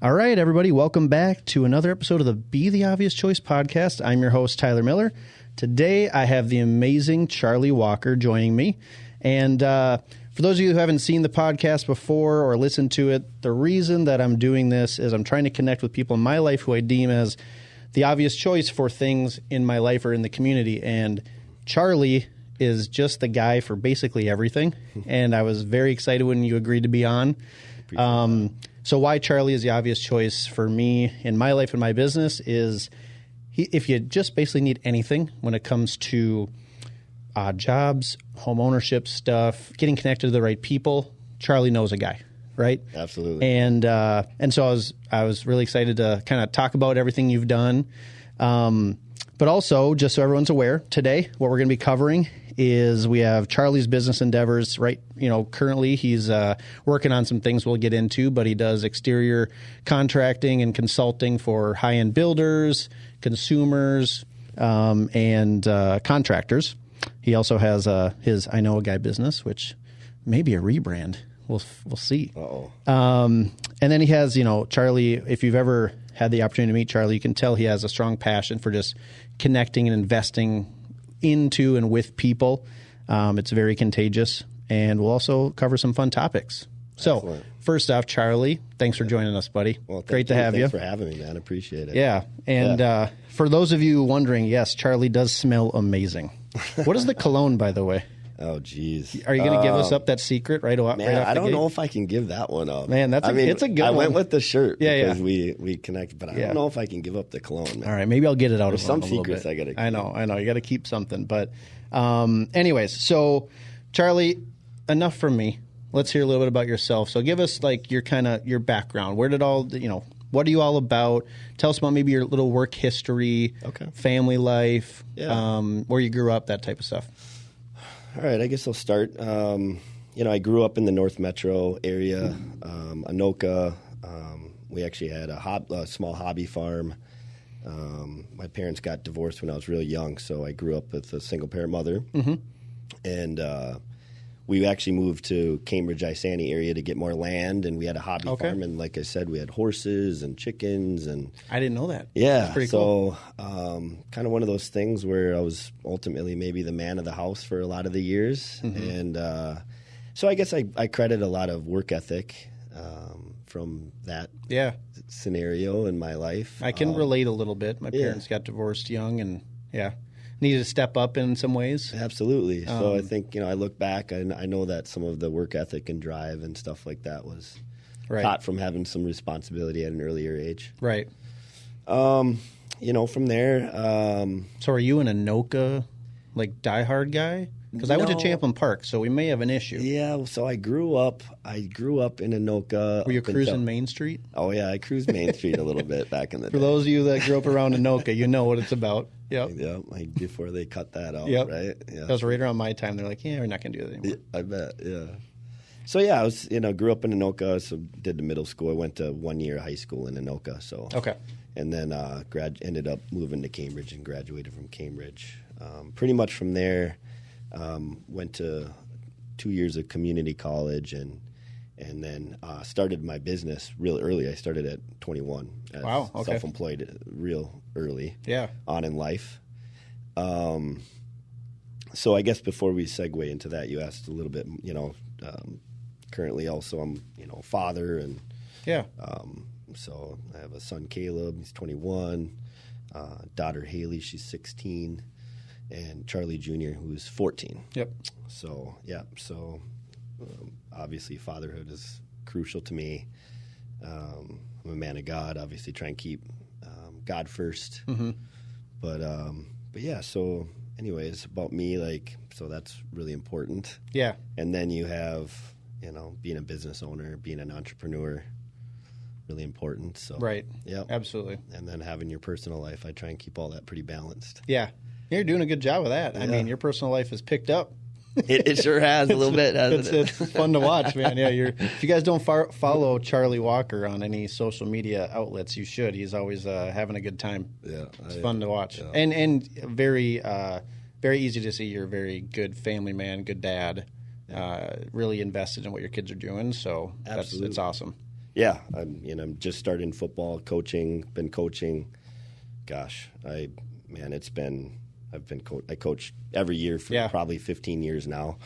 All right, everybody, welcome back to another episode of the Be the Obvious Choice podcast. I'm your host, Tyler Miller. Today, I have the amazing Charlie Walker joining me. And for those of you who haven't seen the podcast before or listened to it, the reason that I'm doing this is I'm trying to connect with people in my life who I deem as the obvious choice for things in my life or in the community. And Charlie is just the guy for basically everything. And I was very excited when you agreed to be on. So why Charlie is the obvious choice for me in my life and my business is if you just basically need anything when it comes to jobs, home ownership stuff, getting connected to the right people, Charlie knows a guy, right? Absolutely. And so I was really excited to kind of talk about everything you've done. But also, just so everyone's aware, today what we're going to be covering is we have Charlie's business endeavors, right? You know, currently he's working on some things we'll get into, but he does exterior contracting and consulting for high-end builders, consumers, and contractors. He also has his IKnowAGuy business, which may be a rebrand. We'll see. Uh-oh. And then he has, Charlie, if you've ever had the opportunity to meet Charlie, you can tell he has a strong passion for just connecting and investing into and with people. It's very contagious, and we'll also cover some fun topics. So, Excellent. First off, Charlie, thanks for joining us, buddy. Well, great to have you. Thanks for having me, man. Appreciate it. Yeah, and for those of you wondering, yes, Charlie does smell amazing. What is the cologne, by the way? Oh, geez. Are you going to give us up that secret right off? Man, right off I don't the know if I can give that one up. Man, it's a good one. I went with the shirt because yeah. we connected, but I don't know if I can give up the cologne, man. All right, maybe I'll get it out There's of some him a secrets little bit. I got to keep. I know. You got to keep something. But anyways, so Charlie, enough from me. Let's hear a little bit about yourself. So give us like your background. Where did what are you all about? Tell us about maybe your little work history, family life, where you grew up, that type of stuff. All right, I guess I'll start. I grew up in the North Metro area, Anoka. We actually had a small hobby farm. My parents got divorced when I was really young, so I grew up with a single-parent mother. Mm-hmm. And we actually moved to Cambridge, Isani area to get more land, and we had a hobby farm. And like I said, we had horses and chickens. And I didn't know that. Yeah. That's pretty cool. Kind of one of those things where I was ultimately maybe the man of the house for a lot of the years. Mm-hmm. And so I guess I credit a lot of work ethic from that scenario in my life. I can relate a little bit. My parents got divorced young and, needed to step up in some ways. Absolutely. So I think, I look back and I know that some of the work ethic and drive and stuff like that was taught from having some responsibility at an earlier age. Right. From there. So are you an Anoka, like, diehard guy? Because I went to Champlain Park, so we may have an issue. Yeah, so I grew up in Anoka. Were you cruising Main Street? Oh, yeah, I cruised Main Street a little bit back in the day. For those of you that grew up around Anoka, you know what it's about. Yep. Yeah, like before they cut that out, right? Yeah. That was right around my time. They're like, we're not going to do that anymore. I bet, yeah. So, I was, grew up in Anoka, so did the middle school. I went to 1 year of high school in Anoka, so. Okay. And then ended up moving to Cambridge and graduated from Cambridge. Pretty much from there, went to 2 years of community college and then started my business real early. I started at 21. Wow, okay. Self-employed real early on in life. So I guess before we segue into that, you asked a little bit, currently also I'm, father and so I have a son, Caleb, he's 21, daughter, Haley, she's 16, and Charlie Jr., who's 14. Yep. So, obviously fatherhood is crucial to me. I'm a man of God, obviously try and keep God first. Mm-hmm. But so anyways, about me, so that's really important. Yeah. And then you have, being a business owner, being an entrepreneur, really important. So right. Yeah. Absolutely. And then having your personal life, I try and keep all that pretty balanced. Yeah. You're doing a good job of that. I mean, your personal life has picked up. It sure has a little bit, hasn't it? It's fun to watch, man. Yeah, if you guys don't follow Charlie Walker on any social media outlets, you should. He's always having a good time. Yeah, it's fun to watch, yeah. and very very easy to see. You're a very good family man, good dad. Really invested in what your kids are doing. So it's awesome. Yeah, I'm just starting football, been coaching. Gosh, I coach every year for probably 15 years now.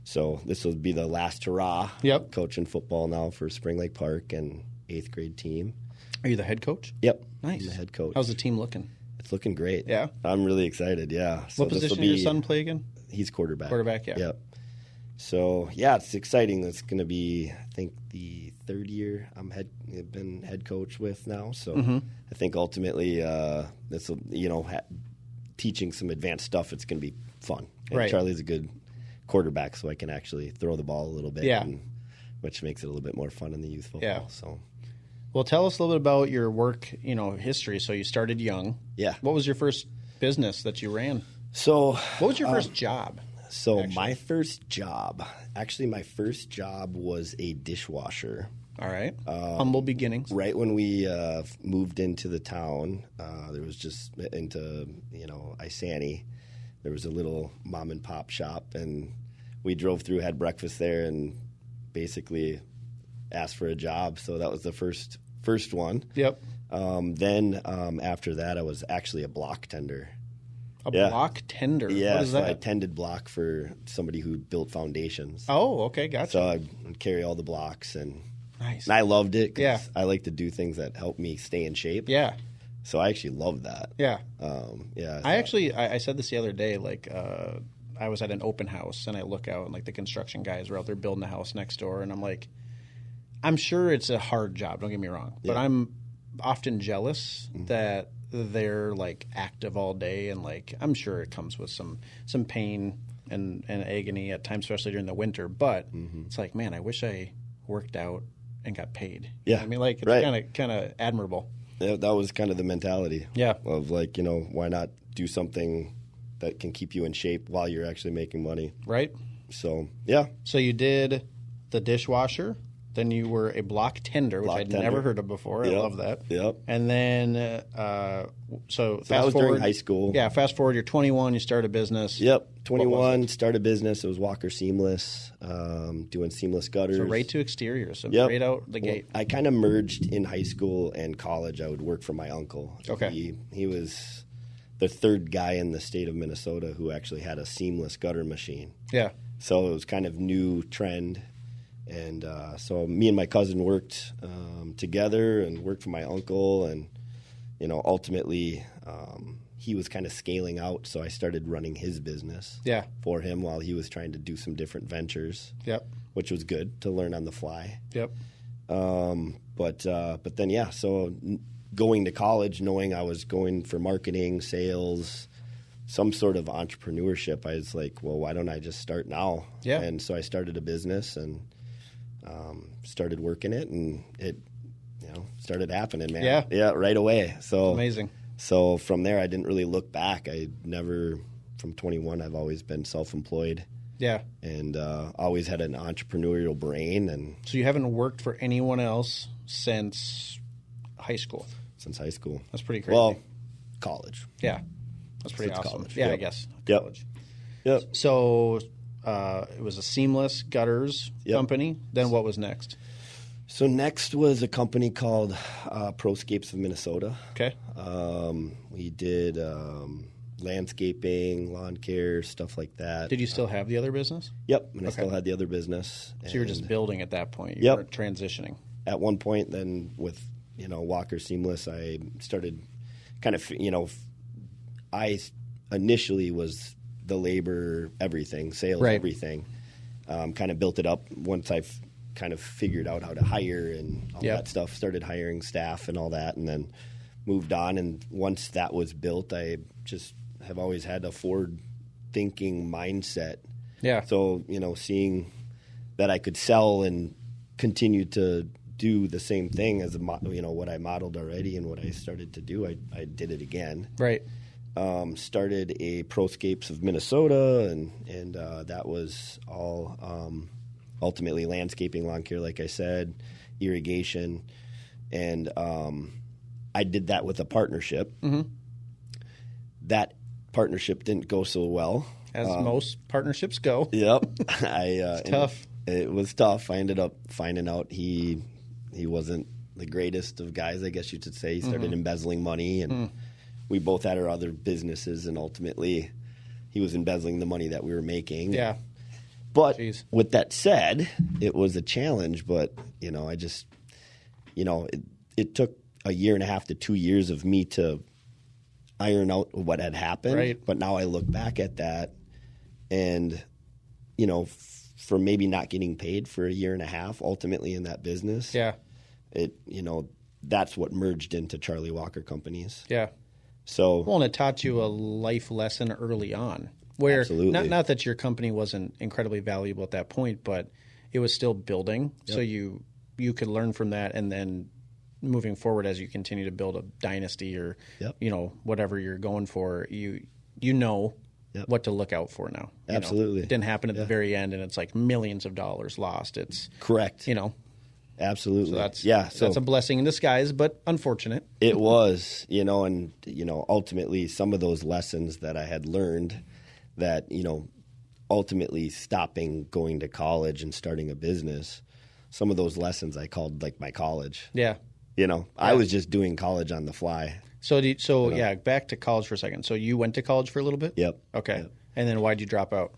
So this will be the last hurrah. Yep. Coaching football now for Spring Lake Park and 8th grade team. Are you the head coach? Yep. Nice. I'm the head coach. How's the team looking? It's looking great. Yeah? I'm really excited, yeah. So what position does your son play again? He's quarterback. Quarterback, yeah. Yep. So, yeah, it's exciting. It's going to be, I think, the third year I've been head coach with now. So I think ultimately this will, teaching some advanced stuff, it's going to be fun. And right. Charlie's a good quarterback, so I can actually throw the ball a little bit, which makes it a little bit more fun in the youth football. Yeah. So, well, tell us a little bit about your work, history. So you started young. Yeah. What was your first business that you ran? So, what was your first job? So my first job was a dishwasher. All right. Humble beginnings. Right when we moved into the town, there was just into, Isani. There was a little mom and pop shop, and we drove through, had breakfast there, and basically asked for a job. So that was the first one. Yep. Then after that, I was actually a block tender. Block tender? Yeah, what is that? I tended block for somebody who built foundations. Oh, okay, gotcha. So I would carry all the blocks, and nice. And I loved it because I like to do things that help me stay in shape. Yeah. So I actually loved that. Yeah. I said this the other day, I was at an open house, and I look out, and the construction guys were out there building a house next door, and I'm like, I'm sure it's a hard job, don't get me wrong, but I'm often jealous that they're active all day, and I'm sure it comes with some pain and agony at times, especially during the winter, but it's man, I wish I worked out and got paid. Yeah. I mean, it's kind of admirable. Yeah, that was kind of the mentality. Yeah. Of why not do something that can keep you in shape while you're actually making money. Right. So, yeah. So you did the dishwasher. Then you were a block tender, which I'd never heard of before. I love that. Yep. And then, so that was during high school. Yeah, fast forward, you're 21, you start a business. Yep, 21, start a business. It was Walker Seamless, doing seamless gutters. So right to exterior, so right out the gate. I kind of merged in high school and college. I would work for my uncle. Okay. He was the third guy in the state of Minnesota who actually had a seamless gutter machine. Yeah. So it was kind of new trend. And so me and my cousin worked together and worked for my uncle. And, ultimately he was kind of scaling out. So I started running his business for him while he was trying to do some different ventures. Yep. Which was good to learn on the fly. Yep. But then, so going to college, knowing I was going for marketing, sales, some sort of entrepreneurship, I was like, well, why don't I just start now? Yeah. And so I started a business and started working it, and it, started happening, man. Yeah. Yeah, right away. So amazing. So from there, I didn't really look back. From 21, I've always been self-employed. Yeah. And always had an entrepreneurial brain. And so you haven't worked for anyone else since high school? Since high school. That's pretty crazy. Well, college. Yeah. That's pretty Since awesome. college. Yeah, Yep. I guess. Yep. College. Yep. So it was a seamless gutters company. Then what was next? So next was a company called Proscapes of Minnesota. Okay. We did landscaping, lawn care, stuff like that. Did you still have the other business? Yep, and I still had the other business. So you were just building at that point. You weren't transitioning. At one point, then with Walker Seamless, I started kind of I initially was the labor, everything, sales, everything. Kind of built it up once I've kind of figured out how to hire and all that stuff. Started hiring staff and all that, and then moved on. And once that was built, I just have always had a forward-thinking mindset. Yeah. So, seeing that I could sell and continue to do the same thing as what I modeled already and what I started to do, I did it again. Right. Started a Proscapes of Minnesota, and that was all ultimately landscaping, lawn care, like I said, irrigation, and I did that with a partnership. Mm-hmm. That partnership didn't go so well. As most partnerships go. Yep. It's tough. It was tough. I ended up finding out he he wasn't the greatest of guys, I guess you should say. He started embezzling money, and we both had our other businesses, and ultimately he was embezzling the money that we were making. Yeah. But Jeez. with that said, it was a challenge, but, you know, I just, you know, it took a year and a half to 2 years of me to iron out what had happened. Right. But now I look back at that and, you know, for maybe not getting paid for a year and a half ultimately in that business. Yeah. It, you know, that's what merged into Charlie Walker Companies. Yeah. So, Well, and it taught you a life lesson early on, where Absolutely. not that your company wasn't incredibly valuable at that point, but it was still building. Yep. So you could learn from that, and then moving forward as you continue to build a dynasty or Yep. you know whatever you're going for, you know Yep. what to look out for now. You know, Absolutely. it didn't happen at the very end, and it's like millions of dollars lost. It's correct. you know Absolutely. so that's So that's a blessing in disguise, but unfortunate. it was, you know, and, you know, ultimately some of those lessons that I had learned that, you know, ultimately stopping going to college and starting a business, some of those lessons I called like my college. Yeah. You know, I was just doing college on the fly. So, back to college for a second. So you went to college for a little bit? Yep. Okay. Yep. And then why'd you drop out?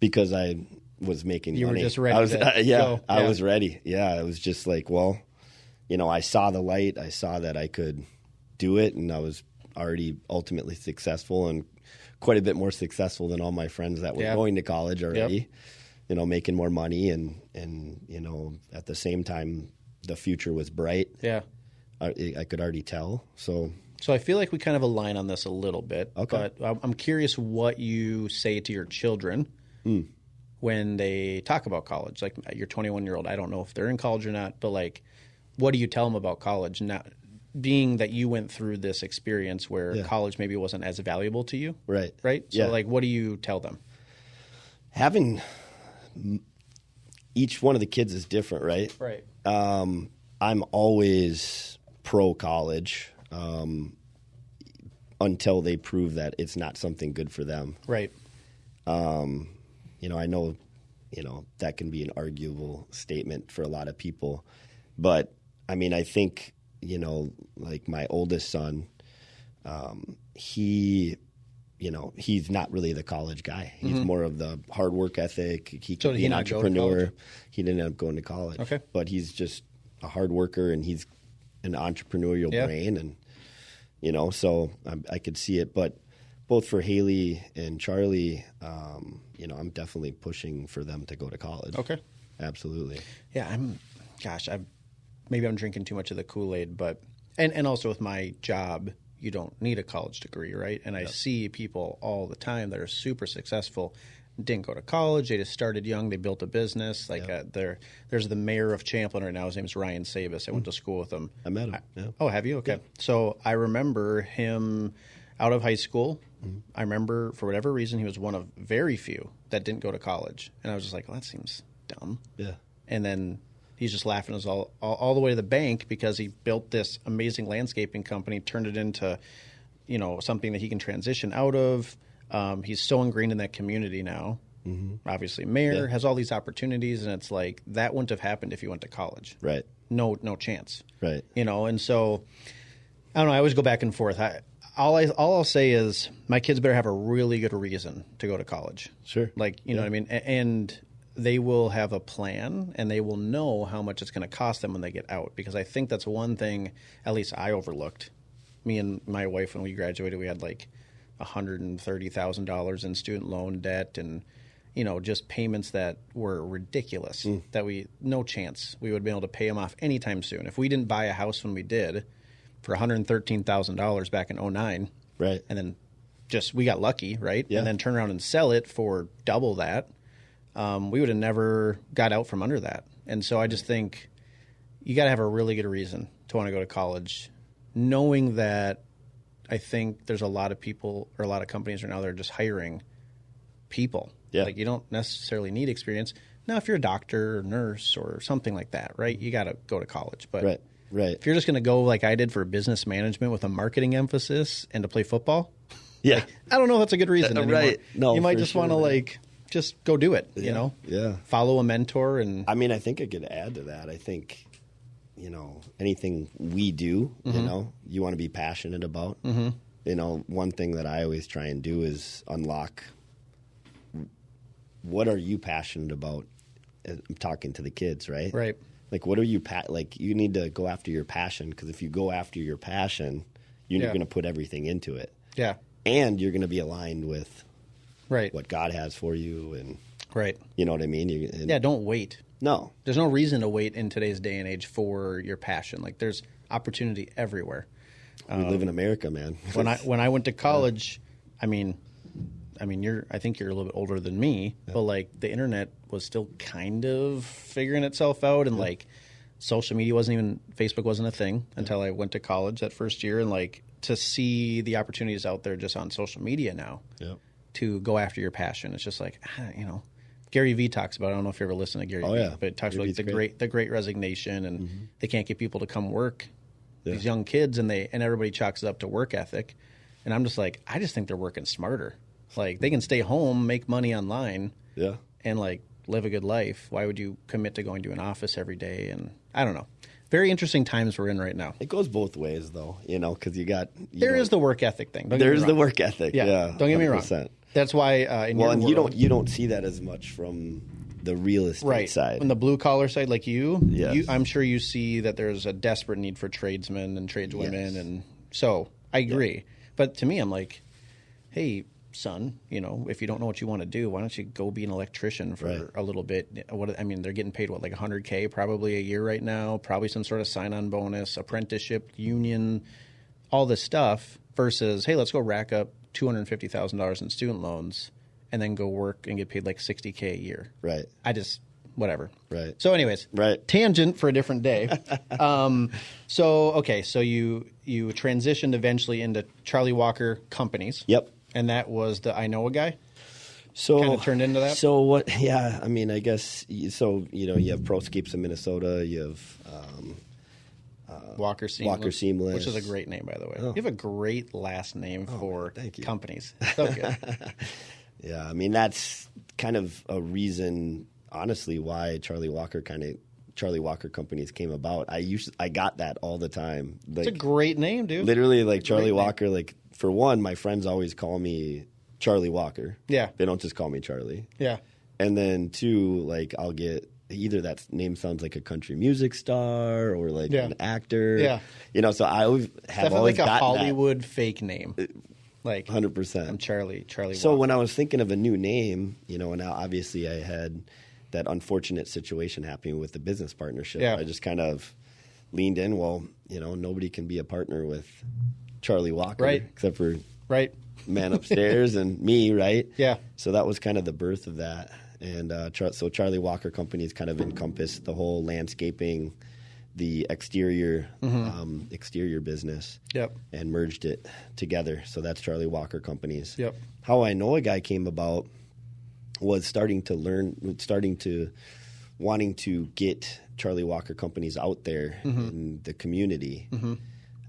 Because I was making You were money. just ready I was, to I go. Yeah. was ready. Yeah, it was just like, well, you know, I saw the light. I saw that I could do it, and I was already ultimately successful and quite a bit more successful than all my friends that were Yeah. going to college already. Yep. You know, making more money, and you know, at the same time, the future was bright. Yeah. I could already tell. So So I feel like we kind of align on this a little bit. Okay. But I'm curious what you say to your children when they talk about college. Like your 21-year-old, I don't know if they're in college or not, but like, what do you tell them about college? Not being that you went through this experience where college maybe wasn't as valuable to you. right. Right? So Yeah. like, what do you tell them? Having each one of the kids is different, right? Right. I'm always pro college until they prove that it's not something good for them. Right. You know, I know, you know, that can be an arguable statement for a lot of people, but I mean, I think, you know, like my oldest son, he, you know, he's not really the college guy. He's more of the hard work ethic. He So could did be he an not go to entrepreneur. college? He didn't end up going to college. Okay. But he's just a hard worker, and he's an entrepreneurial brain, and you know, so I could see it. But both for Haley and Charlie, you know, I'm definitely pushing for them to go to college. Okay. Absolutely. Yeah, maybe I'm drinking too much of the Kool-Aid, but and also with my job, you don't need a college degree, right? And I see people all the time that are super successful, didn't go to college, they just started young, they built a business. Like there's the mayor of Champlin right now. His name is Ryan Sabis. I went to school with him. I met him. Yeah. Oh, have you? Okay. So I remember him out of high school. I remember for whatever reason he was one of very few that didn't go to college, and I was just like, well, that seems dumb. Yeah. And then he's just laughing us all the way to the bank because he built this amazing landscaping company, turned it into, you know, something that he can transition out of. He's so ingrained in that community now. Obviously, mayor has all these opportunities, and it's like that wouldn't have happened if you went to college. Right. No chance. Right. You know, and so I don't know. I always go back and forth. All I'll say is my kids better have a really good reason to go to college. Sure. Like, you know what I mean? And they will have a plan, and they will know how much it's going to cost them when they get out. Because I think that's one thing, at least I overlooked. Me and my wife, when we graduated, we had like $130,000 in student loan debt and, you know, just payments that were ridiculous. That no chance we would be able to pay them off anytime soon. If we didn't buy a house when we did for $113,000 back in 2009, Right. and then we got lucky, right? Yeah. And then turn around and sell it for double that, we would have never got out from under that. And so I just think you got to have a really good reason to want to go to college, knowing that I think there's a lot of people or a lot of companies right now that are just hiring people. Yeah. Like you don't necessarily need experience. Now, if you're a doctor or nurse or something like that, right, you got to go to college. But Right. Right. if you're just going to go like I did for business management with a marketing emphasis and to play football, Yeah. I don't know if that's a good reason anymore. Right. No, you might for just sure, want to man. like just go do it, you know? Yeah. Follow a mentor and I mean, I think I could add to that. I think, anything we do, you want to be passionate about. One thing that I always try and do is unlock, what are you passionate about? I'm talking to the kids, right? Right. Like, what are you, you need to go after your passion, because if you go after your passion, you're going to put everything into it. Yeah. And you're going to be aligned with right. what God has for you. And right. You know what I mean? Don't wait. No. There's no reason to wait in today's day and age for your passion. Like, there's opportunity everywhere. We live in America, man. When I went to college, I think you're a little bit older than me, but like the internet was still kind of figuring itself out, and like social media Facebook wasn't a thing until I went to college that first year, and like to see the opportunities out there just on social media now to go after your passion. It's just like, Gary Vee talks about it. I don't know if you ever listen to Gary Vee, but it talks about like the great resignation, and they can't get people to come work. These young kids, and everybody chalks it up to work ethic. And I'm just like, I just think they're working smarter. Like, they can stay home, make money online, and like live a good life. Why would you commit to going to an office every day? And I don't know. Very interesting times we're in right now. It goes both ways, though, because there is the work ethic thing. There's the work ethic. Yeah. Don't get me wrong. That's why you don't see that as much from the real estate side. On the blue collar side, like I'm sure you see that there's a desperate need for tradesmen and tradeswomen, and so I agree. Yeah. But to me, I'm like, hey, son, if you don't know what you want to do, why don't you go be an electrician for a little bit? They're getting paid like $100K probably a year right now, probably some sort of sign-on bonus, apprenticeship, union, all this stuff. Versus, hey, let's go rack up $250,000 in student loans and then go work and get paid like $60K a year. Right. Whatever. Right. So anyways, tangent for a different day. So you transitioned eventually into Charlie Walker Companies. Yep. And that was the IKnowAGuy? So kind of turned into that? So what, yeah, I guess, so, you have Proscapes in Minnesota, you have Walker Seamless. Which is a great name, by the way. Oh. You have a great last name for companies. So good. Yeah, that's kind of a reason, honestly, why Charlie Walker Companies came about. I got that all the time. It's a great name, dude. Literally, like Charlie Walker. Like, for one, my friends always call me Charlie Walker. Yeah, they don't just call me Charlie. Yeah, and then two, like I'll get either that name sounds like a country music star or like an actor. Yeah, So I always have like a Hollywood fake name. Like 100%. I'm Charlie Walker. So when I was thinking of a new name, and now obviously I had that unfortunate situation happening with the business partnership. Yeah. I just kind of leaned in. Well, nobody can be a partner with Charlie Walker, except for man upstairs and me, right? Yeah. So that was kind of the birth of that. And so Charlie Walker Companies kind of encompassed the whole landscaping, the exterior business, and merged it together. So that's Charlie Walker Companies. Yep. How IKnowAGuy came about was wanting to get Charlie Walker Companies out there in the community. Mm-hmm.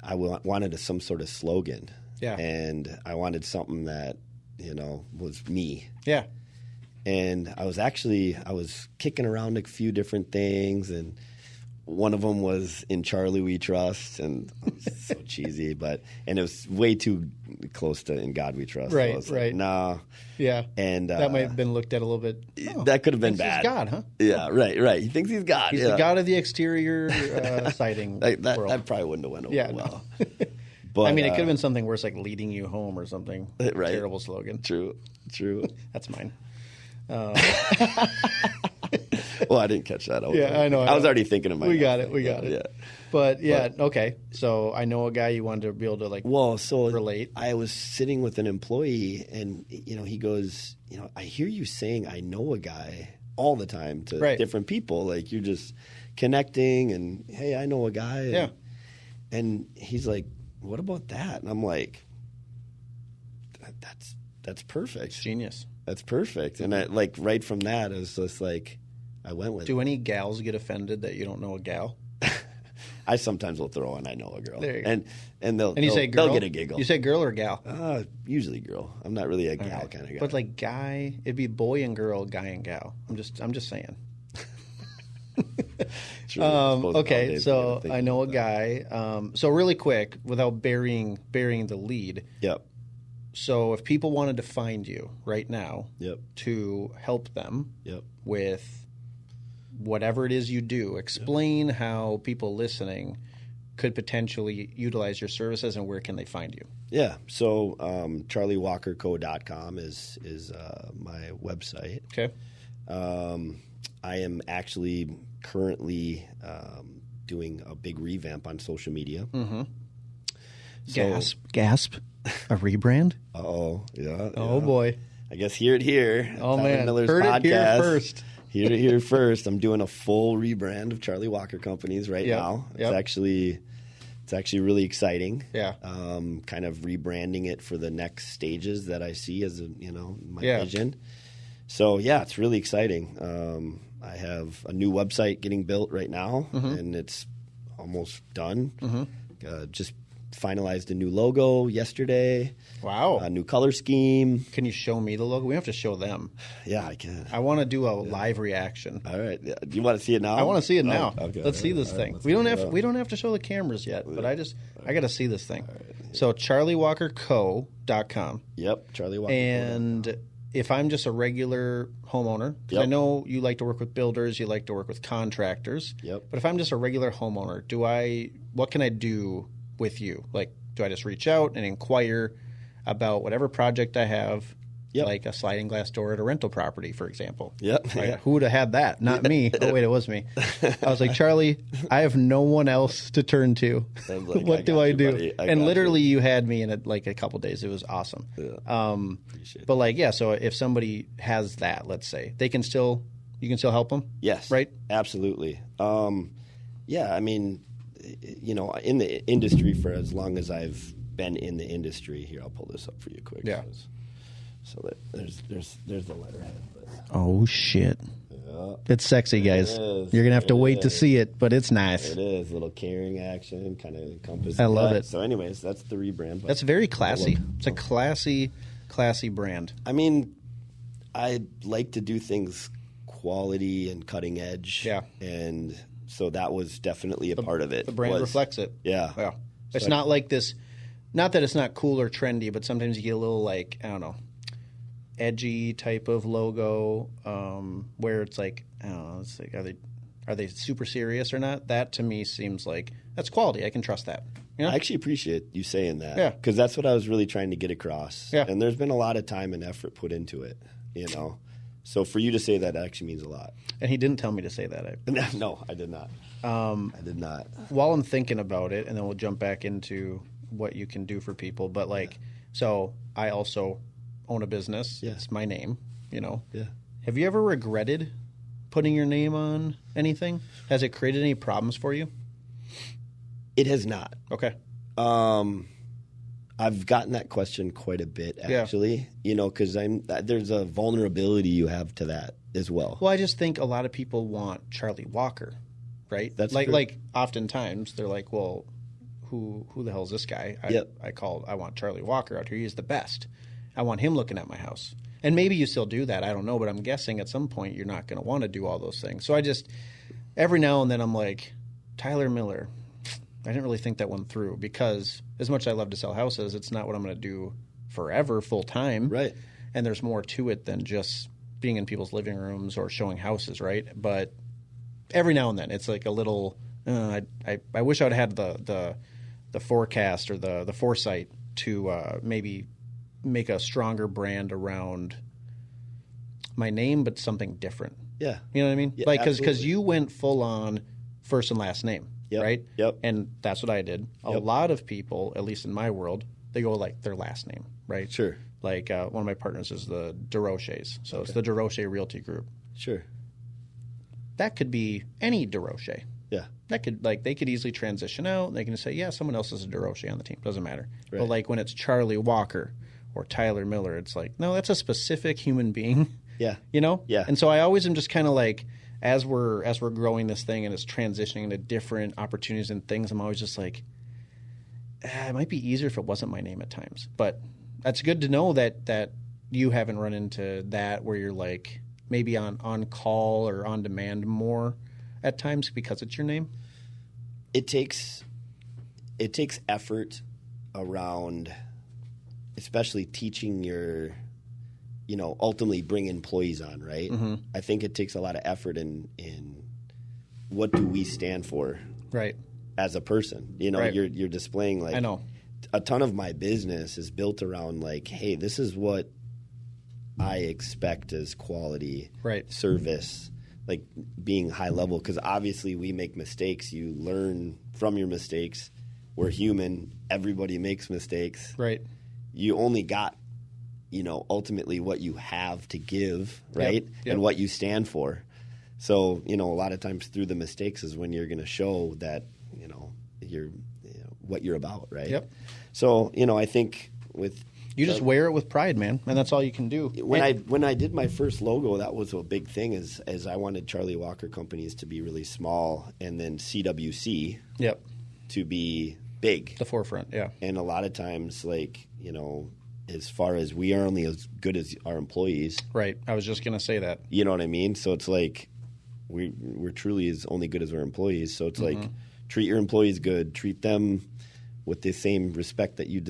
I wanted some sort of slogan. Yeah. And I wanted something that, was me. Yeah. And I was kicking around a few different things, and one of them was In Charlie We Trust, and so cheesy, and it was way too close to In God We Trust. Right, so right. Like, nah. Yeah. And that might have been looked at a little bit. That could have been bad. He's God, huh? Yeah, right. He thinks he's God. He's the God of the exterior sighting world. That probably wouldn't have went over well. No. But, it could have been something worse, like Leading You Home or something. Right. Terrible slogan. True. That's mine. Well, I didn't catch that. Yeah, I know. I was already thinking of my. We got it. Yeah. But okay. So IKnowAGuy, you wanted to be able to relate. I was sitting with an employee, and he goes, I hear you saying IKnowAGuy all the time to different people, like you're just connecting, and hey, I know a guy. Yeah. And he's like, what about that? And I'm like, that's perfect. It's genius. That's perfect. And I, right from that, it was just like, I went with it. Do any gals get offended that you don't know a gal? I sometimes will throw in I know a girl. There you go. And they'll say girl? They'll get a giggle. You say girl or gal? Usually girl. I'm not really a gal kind of guy. But like guy, it'd be boy and girl, guy and gal. I'm just saying. Okay, so I know a guy. So really quick, without burying the lead. Yep. So if people wanted to find you right now to help them with whatever it is you do, explain how people listening could potentially utilize your services and where can they find you? Yeah. So charliewalkerco.com is my website. Okay. I am actually currently doing a big revamp on social media. Mm-hmm. So, gasp. A rebrand? Yeah. Oh, boy. I guess hear it here. Oh, Tyler man. Miller's Heard podcast. it here first. Hear it here first. I'm doing a full rebrand of Charlie Walker Companies right now. It's actually really exciting. Yeah. Kind of rebranding it for the next stages that I see as my vision. So it's really exciting. I have a new website getting built right now, and it's almost done. Just finalized a new logo yesterday. Wow. A new color scheme. Can you show me the logo? We have to show them. Yeah, I can. I want to do a live reaction. All right. Do you want to see it now? I want to see it now. Okay. Let's see this thing. We don't have to show the cameras yet, but I got to see this thing. Right. So charliewalkerco.com. Yep, Charlie Walker. And if I'm just a regular homeowner, because I know you like to work with builders, you like to work with contractors. Yep. But if I'm just a regular homeowner, what can I do with you? Like, do I just reach out and inquire about whatever project I have, like a sliding glass door at a rental property, for example? Yep. Right? Who would have had that? Not me. Oh, wait, it was me. I was like, Charlie, I have no one else to turn to. Like, what do I do? Buddy. And literally, you had me in a couple days. It was awesome. Yeah. But so if somebody has that, let's say, you can still help them? Yes. Right? Absolutely. I mean, in the industry for as long as I've been in the industry, here, I'll pull this up for you quick. Yeah. So that there's the letterhead. But. Oh, shit. Yeah. It's sexy, guys. You're going to have to wait to see it, but it's nice. It is. A little carrying action, kind of encompasses. I love it. So anyways, that's the rebrand. That's very classy. It's a classy brand. I mean, I like to do things quality and cutting edge. Yeah. And so that was definitely a part of it. The brand reflects it. Yeah. It's not like this, not that it's not cool or trendy, but sometimes you get a little like, I don't know, edgy type of logo where it's like, I don't know, it's like, are they super serious or not? That to me seems like that's quality. I can trust that. You know? I actually appreciate you saying that. Yeah. Because that's what I was really trying to get across. Yeah. And there's been a lot of time and effort put into it, So for you to say that actually means a lot. And he didn't tell me to say that. No, I did not. I did not. While I'm thinking about it, and then we'll jump back into what you can do for people. But so I also own a business. Yeah. It's my name, Yeah. Have you ever regretted putting your name on anything? Has it created any problems for you? It has not. Okay. I've gotten that question quite a bit, actually. Because there's a vulnerability you have to that as well. Well, I just think a lot of people want Charlie Walker, right? That's like true. like oftentimes they're like, well, who the hell is this guy? I want Charlie Walker out here. He's the best. I want him looking at my house. And maybe you still do that. I don't know, but I'm guessing at some point you're not going to want to do all those things. So I just every now and then I'm like, Tyler Miller. I didn't really think that one through because as much as I love to sell houses, it's not what I'm going to do forever, full time. Right. And there's more to it than just being in people's living rooms or showing houses, right? But every now and then it's like a little, I wish I would have had the forecast or the foresight to maybe make a stronger brand around my name, but something different. Yeah. You know what I mean? Yeah, because you went full on first and last name. Yep. Right? Yep. And that's what I did. A lot of people, at least in my world, they go like their last name, right? Sure. Like one of my partners is the DeRoches. So it's the DeRoche Realty Group. Sure. That could be any DeRoche. Yeah. That could they could easily transition out. They can say, yeah, someone else is a DeRoche on the team. Doesn't matter. Right. But like when it's Charlie Walker or Tyler Miller, it's like, no, that's a specific human being. Yeah. Yeah. And so I always am just kind of like, as we're growing this thing and it's transitioning into different opportunities and things, I'm always just like, it might be easier if it wasn't my name at times. But that's good to know that you haven't run into that where you're like maybe on call or on demand more at times because it's your name? It takes effort around, especially teaching your, ultimately bring employees on, right? Mm-hmm. I think it takes a lot of effort in what do we stand for, right? As a person, right. you're displaying I know. A ton of my business is built around hey, this is what I expect as quality service, being high level, because obviously we make mistakes. You learn from your mistakes. We're human. Everybody makes mistakes. Right. You only got, ultimately what you have to give, right? Yep. And what you stand for. So, a lot of times through the mistakes is when you're going to show that, you're what you're about, right? Yep. So, I think with... You just wear it with pride, man, and that's all you can do. When I did my first logo, that was a big thing. Is I wanted Charlie Walker Companies to be really small, and then CWC to be big, the forefront. Yeah, and a lot of times, as far as we are only as good as our employees. Right. I was just gonna say that. You know what I mean? So it's we're truly as only good as our employees. So it's treat your employees good, treat them with the same respect that you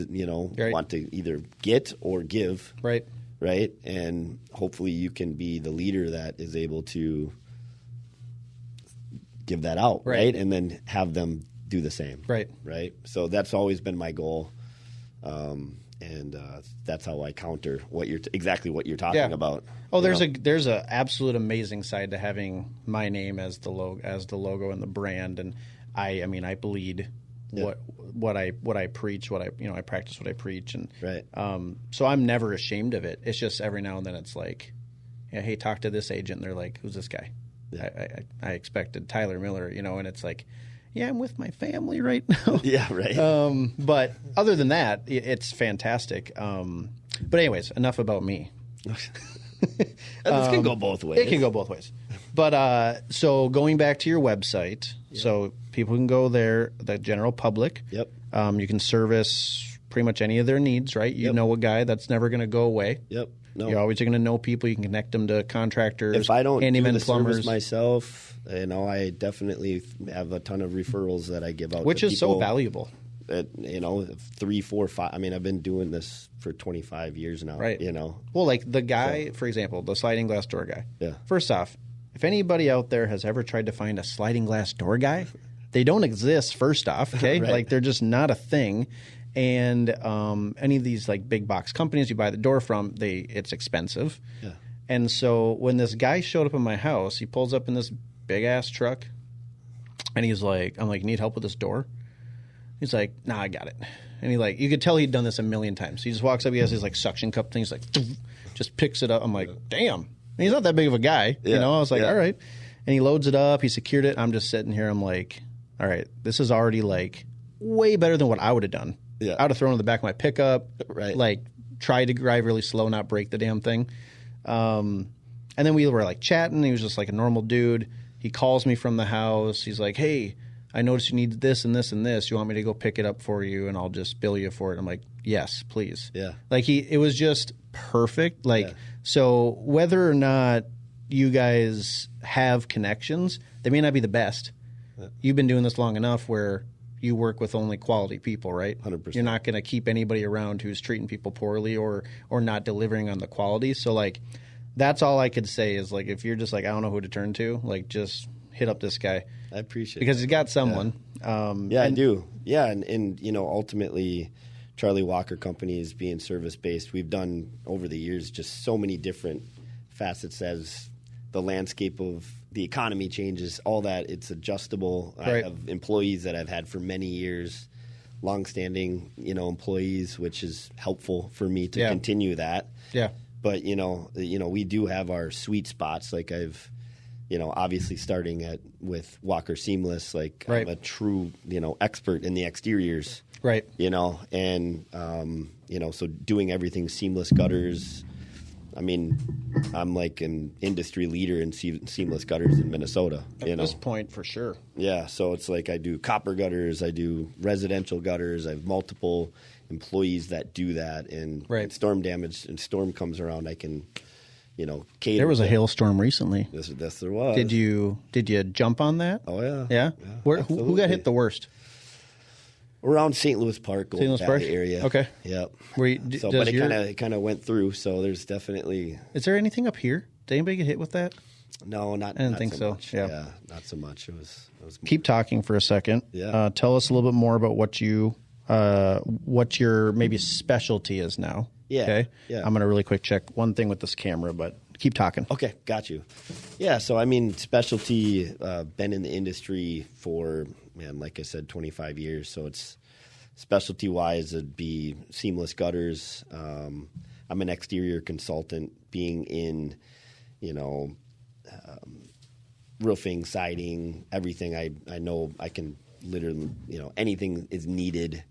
want to either get or give. Right. Right. And hopefully you can be the leader that is able to give that out. Right. And then have them do the same. Right. Right. So that's always been my goal. And that's how I counter exactly what you're talking about. Oh, there's a absolute amazing side to having my name as the logo and the brand. And I bleed what I preach, I practice what I preach, and so I'm never ashamed of it. It's just every now and then it's hey, talk to this agent, and they're like, who's this guy? Yeah. I expected Tyler Miller, and it's I'm with my family right now. Yeah, right. But other than that, it's fantastic. But anyways, enough about me. This can go both ways. It can go both ways. But so going back to your website, so people can go there, the general public. Yep. You can service pretty much any of their needs, right? You know a guy that's never going to go away. Yep. No. You're always going to know people. You can connect them to contractors, if I don't handyman, do the plumbers. Service myself, I definitely have a ton of referrals that I give out, which to is so valuable. 3, 4, 5. I've been doing this for 25 years now. Right. Well, the guy, for example, the sliding glass door guy. Yeah. First off, if anybody out there has ever tried to find a sliding glass door guy, they don't exist. First off, okay, right. They're just not a thing. And any of these big box companies you buy the door from, it's expensive. Yeah. And so when this guy showed up in my house, he pulls up in this big ass truck, and he's like, I'm like, need help with this door? He's like, nah, I got it. And you could tell he'd done this a million times. He just walks up, he has his suction cup thing, he's like, just picks it up. I'm like, damn. And he's not that big of a guy, I was like, all right. And he loads it up, he secured it. I'm just sitting here, I'm like, all right, this is already way better than what I would have done. Yeah. I would have thrown it in the back of my pickup, tried to drive really slow, not break the damn thing. And then we were chatting. He was just a normal dude. He calls me from the house. He's like, hey, I noticed you need this and this and this. You want me to go pick it up for you, and I'll just bill you for it? I'm like, yes, please. Yeah. It was just perfect. So whether or not you guys have connections, they may not be the best. Yeah. You've been doing this long enough where you work with only quality people, right? 100%. You're not going to keep anybody around who's treating people poorly or not delivering on the quality. So that's all I could say is if you're just I don't know who to turn to, just hit up this guy. I appreciate it. Because he's got someone. Yeah, I do. Yeah, and ultimately Charlie Walker Companies being service-based, we've done over the years just so many different facets as the landscape of the economy changes, all that. It's adjustable. Right. I have employees that I've had for many years, long-standing, employees, which is helpful for me to continue that. Yeah. But, we do have our sweet spots. I've, obviously starting with Walker Seamless, I'm a true, expert in the exteriors. Right. And, so doing everything seamless gutters. I'm an industry leader in seamless gutters in Minnesota. At this point, for sure. Yeah, so it's I do copper gutters, I do residential gutters. I have multiple employees that do that. And when storm damage and storm comes around, I can, cater. There was a hailstorm recently. Yes, there was. Did you jump on that? Oh, yeah. Yeah? Who got hit the worst? Around St. Louis Park, St. Louis Park area. Okay. Yep. But it kind of went through, so there's definitely... Is there anything up here? Did anybody get hit with that? No, I didn't think so. Much. Yeah, not so much. It was Keep talking for a second. Yeah. Tell us a little bit more about what your maybe specialty is now. Yeah. Okay. Yeah. I'm going to really quick check one thing with this camera, but keep talking. Okay, got you. Yeah, so specialty, been in the industry for, like I said, 25 years. So it's specialty-wise, it'd be seamless gutters. I'm an exterior consultant, being in, roofing, siding, everything. I know I can literally, anything is needed.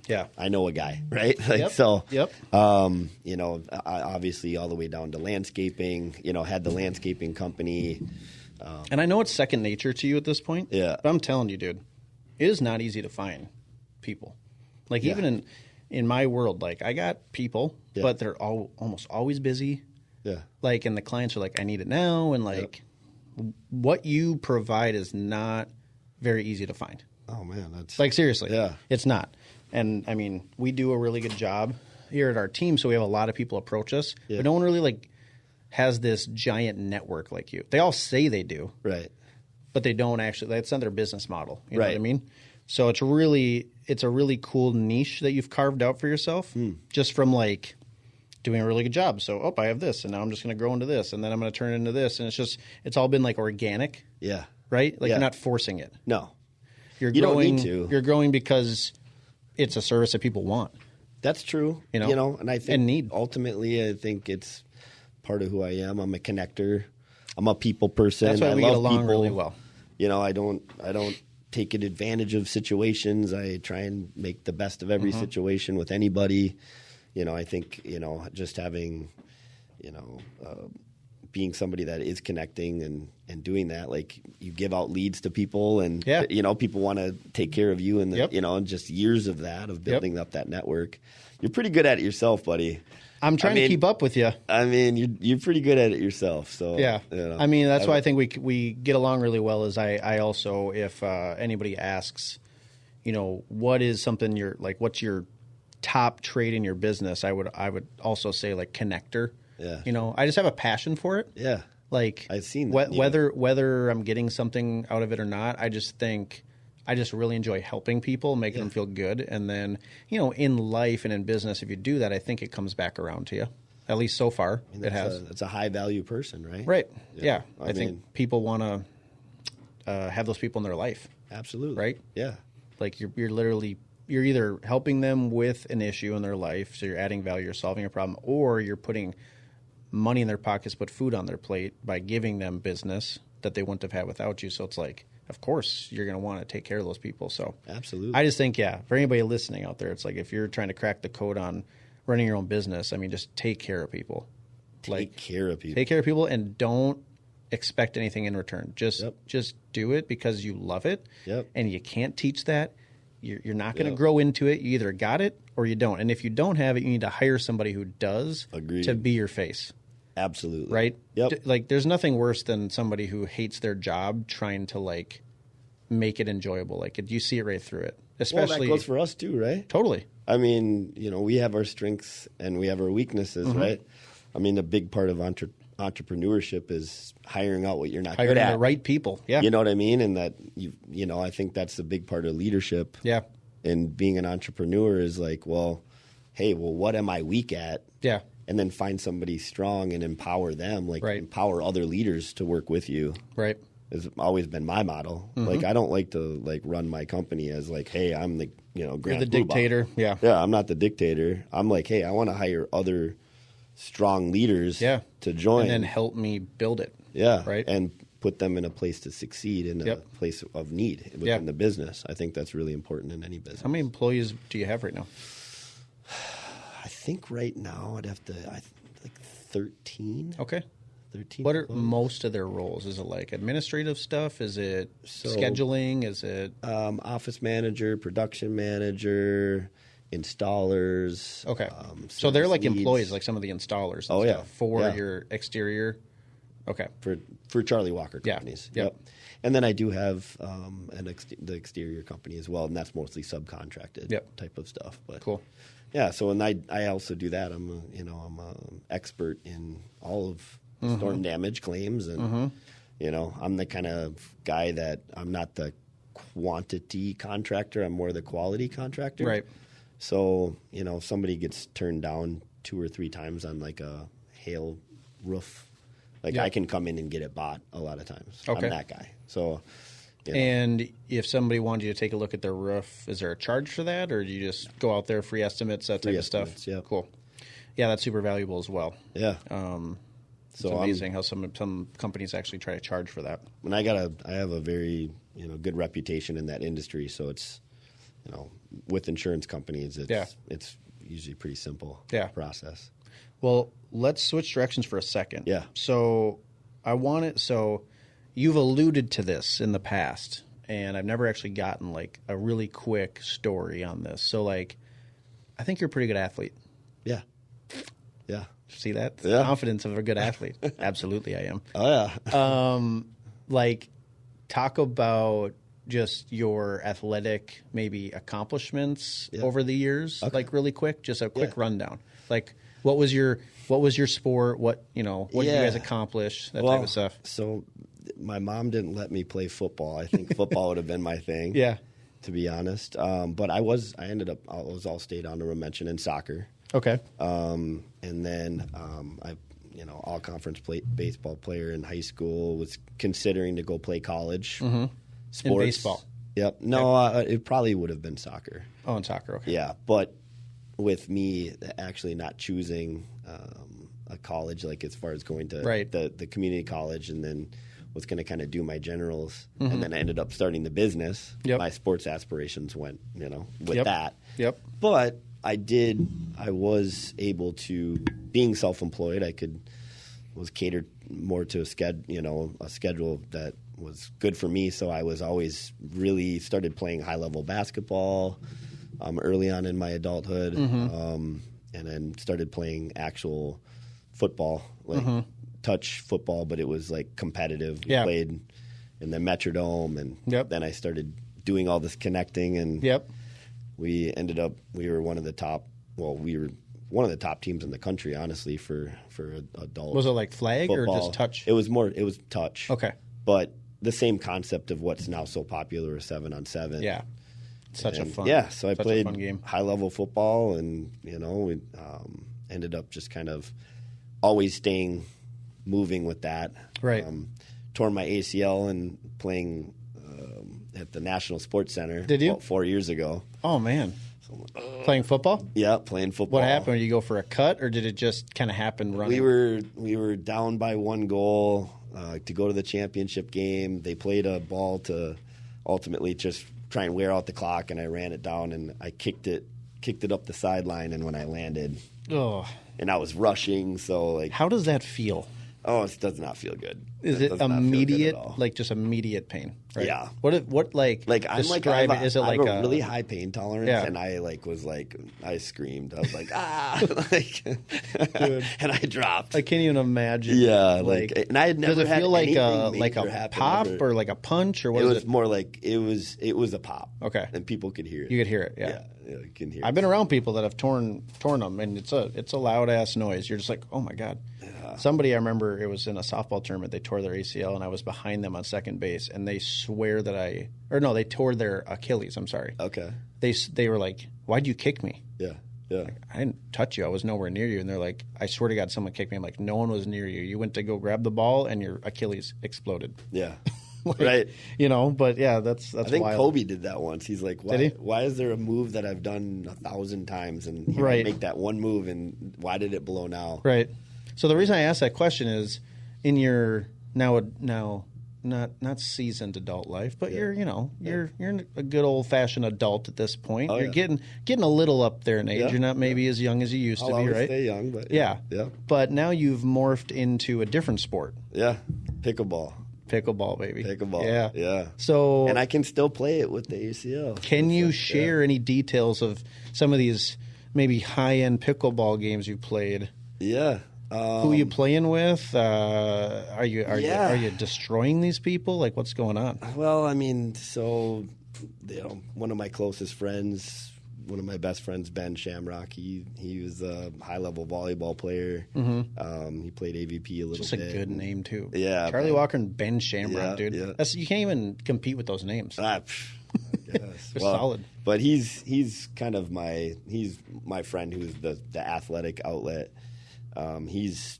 Yeah, I know a guy, right? Yep. Obviously all the way down to landscaping, had the landscaping company. And I know it's second nature to you at this point. Yeah. But I'm telling you, dude, it is not easy to find people. Like even in my world, like I got people, but they're almost always busy. Yeah. Like, and the clients are like, I need it now. And like what you provide is not very easy to find. Oh man, that's like seriously. Yeah. It's not. And I mean, we do a really good job here at our team, so we have a lot of people approach us. Yeah. But no one really has this giant network like you. They all say they do. Right. But they don't actually. That's not their business model. You know Right. what I mean? So it's a really cool niche that you've carved out for yourself just from doing a really good job. So, I have this, and now I'm just going to grow into this, and then I'm going to turn it into this. And it's all been organic. Yeah. Right? You're not forcing it. No. You don't need to. You're growing because it's a service that people want. That's true. And I think ultimately, I think it's part of who I am. I'm a connector. I'm a people person. That's why we get along people. really well. I don't take advantage of situations. I try and make the best of every situation with anybody. I think, just having, being somebody that is connecting and doing that, you give out leads to people and, people want to take care of you and, and just years of that, of building up that network. You're pretty good at it yourself, buddy. I'm trying to keep up with you. I mean, you're pretty good at it yourself. So yeah, I mean, that's why I think we get along really well. Is I also, if anybody asks, what is something what's your top trade in your business? I would also say connector. Yeah. I just have a passion for it. Yeah. I've seen that. Whether I'm getting something out of it or not, I just really enjoy helping people, making them feel good. And then, in life and in business, if you do that, I think it comes back around to you. At least so far, it has. It's a high value person, right? Right. Yeah. I think people want to have those people in their life. Absolutely. Right? Yeah. You're either helping them with an issue in their life, so you're adding value, you're solving a problem, or you're putting money in their pockets, put food on their plate by giving them business that they wouldn't have had without you. So it's of course, you're going to want to take care of those people. So absolutely. I just think, for anybody listening out there, it's if you're trying to crack the code on running your own business, I mean, just take care of people. Take care of people. Take care of people and don't expect anything in return. Just do it because you love it. Yep. And you can't teach that. You're not going to grow into it. You either got it or you don't. And if you don't have it, you need to hire somebody who does. Agreed. To be your face. Absolutely. Right? Yep. There's nothing worse than somebody who hates their job trying to make it enjoyable. You see it right through it. Especially that goes for us too, right? Totally. I mean, we have our strengths and we have our weaknesses, right? I mean, a big part of entrepreneurship is hiring out what you're not good at. Hiring the right people. Yeah. You know what I mean? And that I think that's a big part of leadership. Yeah. And being an entrepreneur is what am I weak at? Yeah. And then find somebody strong and empower them, empower other leaders to work with you. Right. Has always been my model. I don't like to run my company as hey, I'm the Grant You're the dictator. Yeah. Yeah, I'm not the dictator. I'm hey, I want to hire other strong leaders to join and then help me build it. Yeah. Right. And put them in a place to succeed, in a place of need within the business. I think that's really important in any business. How many employees do you have right now? I think right now I'd have to 13. Okay. 13. What are most of their roles? Is it administrative stuff? Is it scheduling? Is it office manager, production manager, installers. Okay. So they're like leads. Employees, like some of the installers and stuff for your exterior. Okay. For Charlie Walker companies. Yeah. Yep. And then I do have the exterior company as well, and that's mostly subcontracted type of stuff. But cool. Yeah, so and I also do that. I'm an expert in all of storm damage claims, and I'm the kind of guy that I'm not the quantity contractor. I'm more the quality contractor. Right. So if somebody gets turned down 2 or 3 times on like a hail roof, I can come in and get it bought a lot of times. Okay. I'm that guy. So. And if somebody wanted you to take a look at their roof, is there a charge for that, or do you just go out there, free estimates, that type of stuff? Yeah. Cool. Yeah, that's super valuable as well. Yeah. It's amazing how some companies actually try to charge for that. And I have a very good reputation in that industry, so it's with insurance companies, it's usually pretty simple process. Well, let's switch directions for a second. Yeah. So you've alluded to this in the past, and I've never actually gotten like a really quick story on this. So I think you're a pretty good athlete. Yeah. Yeah. See that? Yeah. Confidence of a good athlete. Absolutely, I am. Oh yeah. Talk about just your athletic maybe accomplishments over the years. Okay. Really quick, just a quick rundown. What was your sport? What did you guys accomplish? That type of stuff. So my mom didn't let me play football. I think football would have been my thing. Yeah. To be honest. But I was all state honorable mention in soccer. Okay. And then I all conference baseball player in high school, was considering to go play college. Mm-hmm. Sports. In baseball. Yep. No, it probably would have been soccer. Oh, in soccer. Okay. Yeah, but with me actually not choosing a college, as far as going to the community college, and then was going to kind of do my generals, and then I ended up starting the business. Yep. My sports aspirations went, with that. Yep. But I was able to, being self-employed, was catered more to a schedule that was good for me. So I was always really started playing high-level basketball early on in my adulthood, and then started playing actual football, touch football, but it was competitive. We played in the Metrodome, and then I started doing all this connecting, and we were one of the top. Well, we were one of the top teams in the country, honestly, for adult. Was it flag football. Or just touch? It was touch. Okay, but the same concept of what's now so popular, 7-on-7. Yeah, such a fun. Yeah, so I played high level football, and we ended up just kind of always moving with that. Right. Tore my ACL and playing at the National Sports Center. Did you? 4 years ago. Oh man. Playing football? Yeah, playing football. What happened? Did you go for a cut, or did it just kind of happen running? We were down by 1 goal to go to the championship game. They played a ball to ultimately just try and wear out the clock, and I ran it down, and I kicked it up the sideline, and when I landed, and I was rushing, so how does that feel? Oh, it does not feel good. Is it immediate, just immediate pain? Right? Yeah. What describe it? Is it I have a really high pain tolerance, and I I screamed. I was and I dropped. I can't even imagine. Yeah, and I had never. Does it feel like a pop or like a punch, or what? It was more like it was a pop. Okay, and people could hear it. You could hear it. Yeah, you can hear. I've been around people that have torn them, and it's a loud ass noise. You're just like, oh my god. Yeah. Somebody, I remember, it was in a softball tournament. They tore their ACL, and I was behind them on second base, and they swear that they tore their Achilles. I'm sorry. Okay. They were like, "Why'd you kick me?" Yeah. Yeah. I didn't touch you. I was nowhere near you. And they're like, "I swear to God, someone kicked me." I'm like, "No one was near you. You went to go grab the ball, and your Achilles exploded." Yeah. Right. But yeah, that's I think wild. Kobe did that once. He's like, why is there a move that I've done 1,000 times, and I make that one move, and why did it blow now? Right. So the reason I asked that question is, in your now not seasoned adult life, but you're a good old fashioned adult at this point. Oh, you're getting a little up there in age. You're not maybe as young as you used to be, right? Stay young, but yeah. But now you've morphed into a different sport. Yeah, pickleball. Pickleball, baby. Pickleball. Yeah. So, and I can still play it with the ACL. Can you share any details of some of these maybe high-end pickleball games you played? Yeah. Who are you playing with? Are you destroying these people? Like, what's going on? Well, I mean, so one of my closest friends, one of my best friends, Ben Shamrock, he was a high-level volleyball player. Mm-hmm. He played AVP a little bit. Just a good name, too. Yeah. Charlie Walker and Ben Shamrock, dude. Yeah. You can't even compete with those names. Yes. They're solid. But he's kind of my friend who's the athletic outlet. He's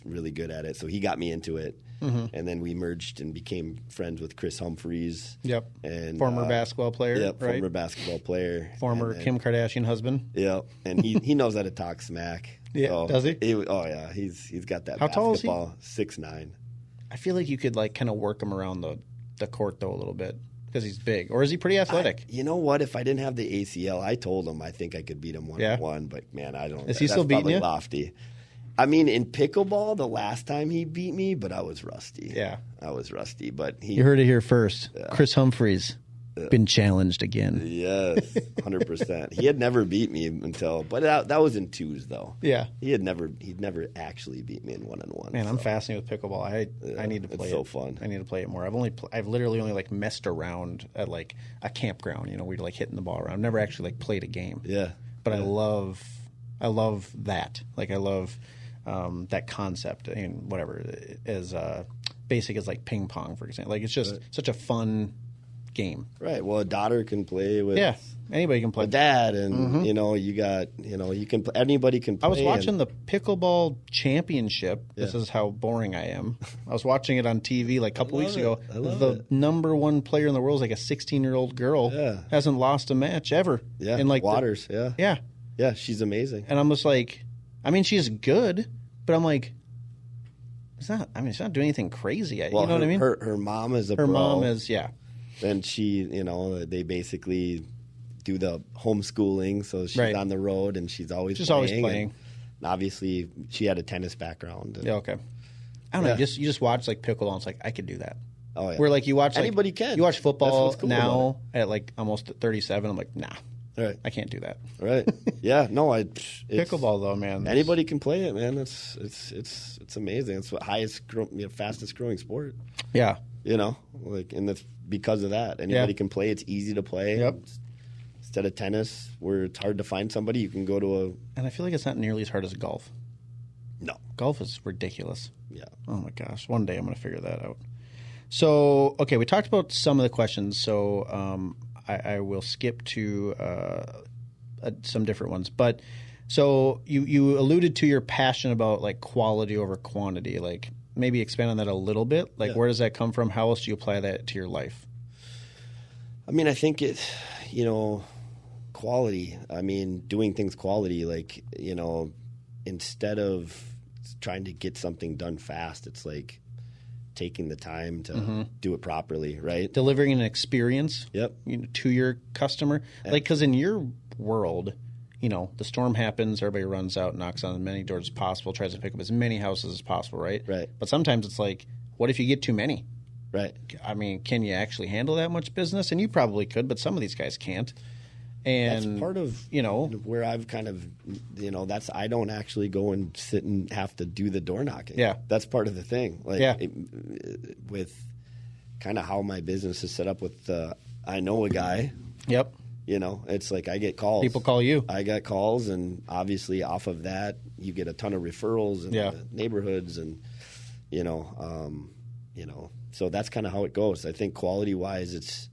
really good at it. So he got me into it. Mm-hmm. And then we merged and became friends with Chris Humphreys. Yep. And former basketball player. Yep, right? former basketball player. Former Kim Kardashian husband. Yep. And he knows how to talk smack. Yeah, so does he? Oh yeah, he's got that. How basketball. tall is he? 6'9". I feel like you could like kind of work him around the court though a little bit because he's big. Or is he pretty athletic? You know what? If I didn't have the ACL, I told him I think I could beat him 1-on-1. But man, I don't. Is he still beating you? Lofty. I mean, in pickleball, the last time he beat me, but I was rusty. Yeah, I was rusty. But you heard it here first. Yeah. Chris Humphreys been challenged again. Yes, 100%. He had never beat me but that was in twos though. Yeah, he'd never actually beat me in 1-on-1. Man, I'm fascinated with pickleball. I need to play it. It's so fun. I need to play it more. I've literally only like messed around at like a campground. Where you're like hitting the ball around. I've never actually like played a game. Yeah, but I love that. Like I love that concept. I mean, whatever as basic as like ping pong, for example. Like it's just such a fun game. Right. Well, a daughter can play with. Yeah. Anybody can play. A dad, and you can. Anybody can play. I was watching the pickleball championship. Yeah. This is how boring I am. I was watching it on TV like a couple weeks ago. The number one player in the world is like a 16-year-old girl. Yeah. Hasn't lost a match ever. Yeah. In like Waters. Yeah. Yeah. She's amazing. And I'm just like, I mean, she's good, but I'm like, it's not doing anything crazy. You know what I mean? Her mom is a pro. Her mom is, yeah. And she, they basically do the homeschooling, so she's on the road and she's always playing. And obviously, she had a tennis background. Yeah, okay. I don't know. You just watch like pickleball. And it's like I could do that. Oh yeah. Where like you watch anybody can. You watch football now at like almost 37. I'm like, nah. Right. I can't do that. Right. Yeah. No. Pickleball though, man. Anybody can play it, man. It's amazing. It's the fastest growing sport. Yeah. Because of that, anybody can play. It's easy to play. Yep. Instead of tennis, where it's hard to find somebody, you can go to And I feel like it's not nearly as hard as golf. No. Golf is ridiculous. Yeah. Oh my gosh. One day I'm going to figure that out. So, okay, we talked about some of the questions. So I will skip to some different ones. But so you alluded to your passion about like quality over quantity. Like maybe expand on that a little bit. Like where does that come from? How else do you apply that to your life? I mean, I think quality. I mean, doing things quality, like, instead of trying to get something done fast, it's like taking the time to do it properly, right? Delivering an experience to your customer. Yeah. Like, because in your world, the storm happens, everybody runs out, knocks on as many doors as possible, tries to pick up as many houses as possible, right? Right. But sometimes it's like, what if you get too many? Right. I mean, can you actually handle that much business? And you probably could, but some of these guys can't. And that's part of where I've kind of I don't actually go and sit and have to do the door knocking. Yeah, that's part of the thing. Like with kind of how my business is set up with IKnowAGuy. Yep. It's like I get calls. People call you. I get calls, and obviously off of that, you get a ton of referrals in the neighborhoods, and so that's kind of how it goes. I think quality wise, it's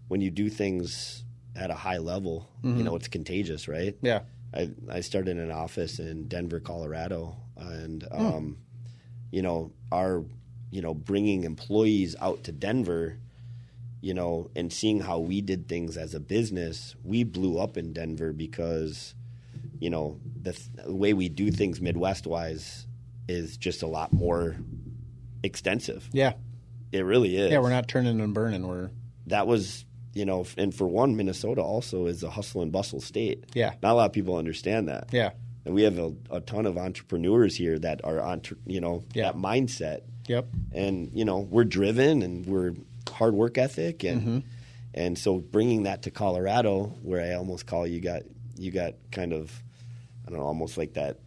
when you do things at a high level, it's contagious, right? Yeah. I started in an office in Denver, Colorado, and bringing employees out to Denver, and seeing how we did things as a business, we blew up in Denver because, the way we do things Midwest-wise is just a lot more extensive. Yeah. It really is. Yeah, we're not turning and burning. That was, and for one, Minnesota also is a hustle and bustle state. Yeah. Not a lot of people understand that. Yeah. And we have a ton of entrepreneurs here that are on, that mindset. Yep. And, we're driven and we're hard work ethic. And so bringing that to Colorado, where I almost call you got kind of, I don't know, almost like that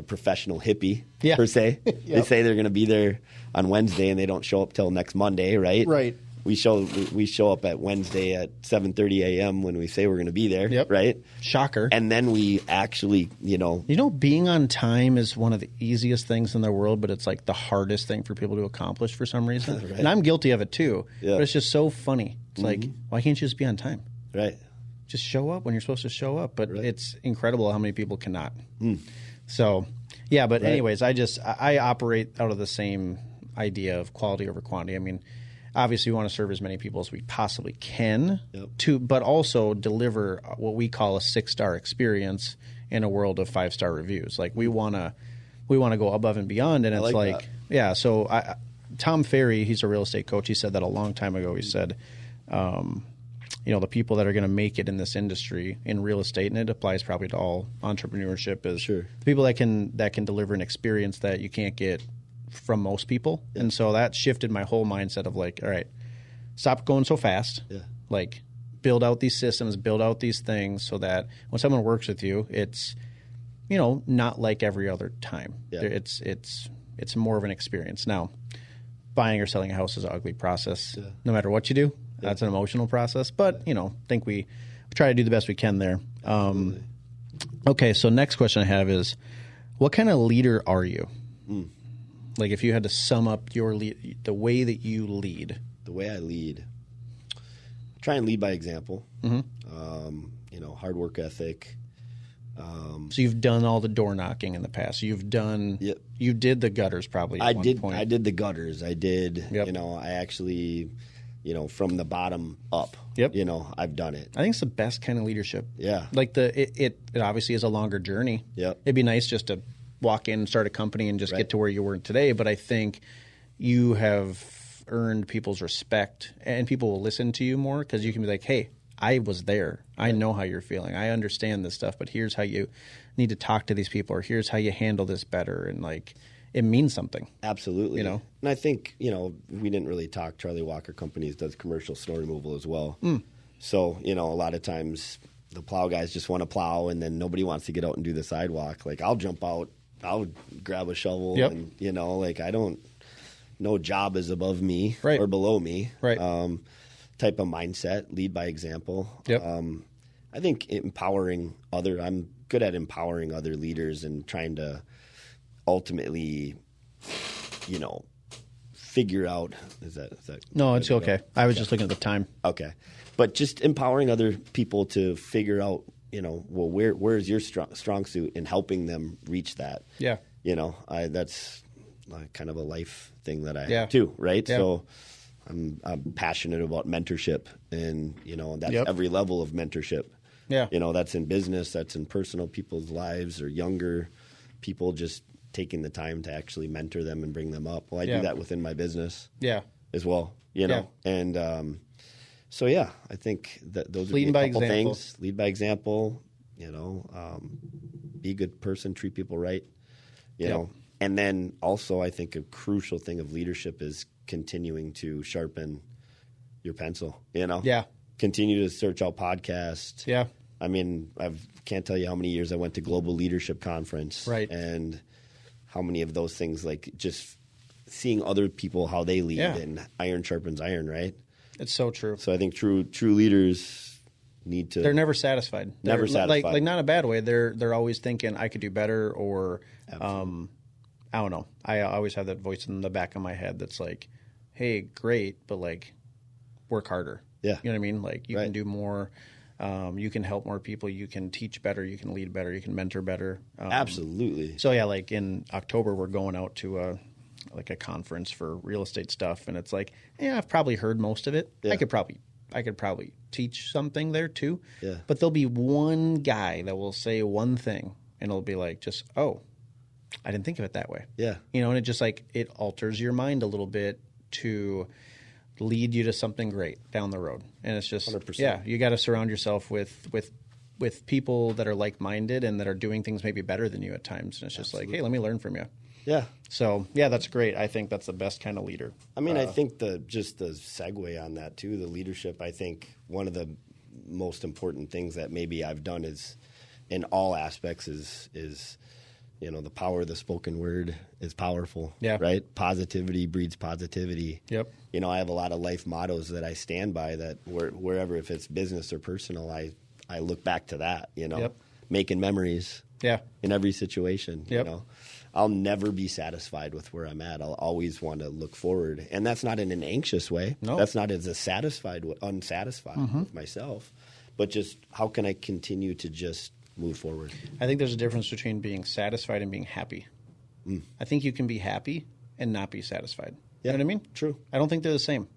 professional hippie per se. Yep. They say they're going to be there on Wednesday and they don't show up till next Monday, right? Right. We show up at Wednesday at 7:30 a.m. when we say we're going to be there, right? Shocker. And then we actually, being on time is one of the easiest things in the world, but it's like the hardest thing for people to accomplish for some reason. Right. And I'm guilty of it too. Yeah. But it's just so funny. It's like, why can't you just be on time? Right. Just show up when you're supposed to show up. But it's incredible how many people cannot. So, yeah. But anyways, I operate out of the same idea of quality over quantity. I mean, obviously, we want to serve as many people as we possibly can, but also deliver what we call a 6-star experience in a world of 5-star reviews. Like we want to go above and beyond, and it's like yeah. So Tom Ferry, he's a real estate coach. He said that a long time ago. He said, the people that are going to make it in this industry in real estate, and it applies probably to all entrepreneurship, is the people that can deliver an experience that you can't get from most people. And so that shifted my whole mindset of like, all right, stop going so fast. Like build out these systems, build out these things so that when someone works with you, it's not like every other time. It's more of an experience. Now, buying or selling a house is an ugly process. No matter what you do, that's an emotional process. But think we try to do the best we can there. Okay, so next question I have is, what kind of leader are you? Like if you had to sum up the way that you lead. The way I lead. Try and lead by example. Hard work ethic. So you've done all the door knocking in the past. You did the gutters probably at one point. I did the gutters. I did, I actually, from the bottom up, I've done it. I think it's the best kind of leadership. Yeah. Like it obviously is a longer journey. It'd be nice just to walk in and start a company and just get to where you were today. But I think you have earned people's respect and people will listen to you more because you can be like, hey, I was there. I know how you're feeling. I understand this stuff, but here's how you need to talk to these people or here's how you handle this better. And like, it means something. Absolutely. And I think, we didn't really talk. Charlie Walker Companies does commercial snow removal as well. So, a lot of times the plow guys just want to plow and then nobody wants to get out and do the sidewalk. Like I'll jump out. I'll grab a shovel and, no job is above me or below me. Type of mindset, lead by example. I think I'm good at empowering other leaders and trying to ultimately, figure out, is that No, it's okay. I was just looking at the time. Okay. But just empowering other people to figure out, where's your strong suit in helping them reach that. Yeah. That's kind of a life thing that I have too, right? Yeah. So I'm passionate about mentorship and, that's every level of mentorship. Yeah. That's in business, that's in personal people's lives or younger people, just taking the time to actually mentor them and bring them up. Well, I do that within my business as well, And so, I think that those are a couple things. Lead by example, be a good person, treat people right, you know. And then also I think a crucial thing of leadership is continuing to sharpen your pencil, Continue to search out podcasts. Yeah. I mean, I can't tell you how many years I went to Global Leadership Conference. Right. And how many of those things, like just seeing other people, how they lead and iron sharpens iron, right? It's so true. So I think true leaders need to. They're never satisfied. Never satisfied. Like not in a bad way. They're always thinking I could do better or I don't know. I always have that voice in the back of my head that's like, hey, great, but like work harder. Yeah. You know what I mean? Like you can do more. You can help more people. You can teach better. You can lead better. You can mentor better. Absolutely. So like in October, we're going out to a conference for real estate stuff, and it's like, I've probably heard most of it. Yeah. I could probably teach something there too. Yeah. But there'll be one guy that will say one thing, and it'll be like, just I didn't think of it that way. Yeah. And it just like it alters your mind a little bit to lead you to something great down the road. And it's just 100%. You got to surround yourself with people that are like-minded and that are doing things maybe better than you at times. And it's just like, hey, let me learn from you. Yeah. So, yeah, that's great. I think that's the best kind of leader. I mean, I think just the segue on that too, the leadership, I think one of the most important things that maybe I've done is in all aspects is the power of the spoken word is powerful. Yeah. Right? Positivity breeds positivity. Yep. I have a lot of life mottos that I stand by that wherever, if it's business or personal, I look back to that, Yep. Making memories. Yeah. In every situation, Yep. I'll never be satisfied with where I'm at. I'll always want to look forward. And that's not in an anxious way. No. That's not as unsatisfied with myself, but just how can I continue to just move forward? I think there's a difference between being satisfied and being happy. I think you can be happy and not be satisfied. Yeah, You know what I mean? true. I don't think they're the same.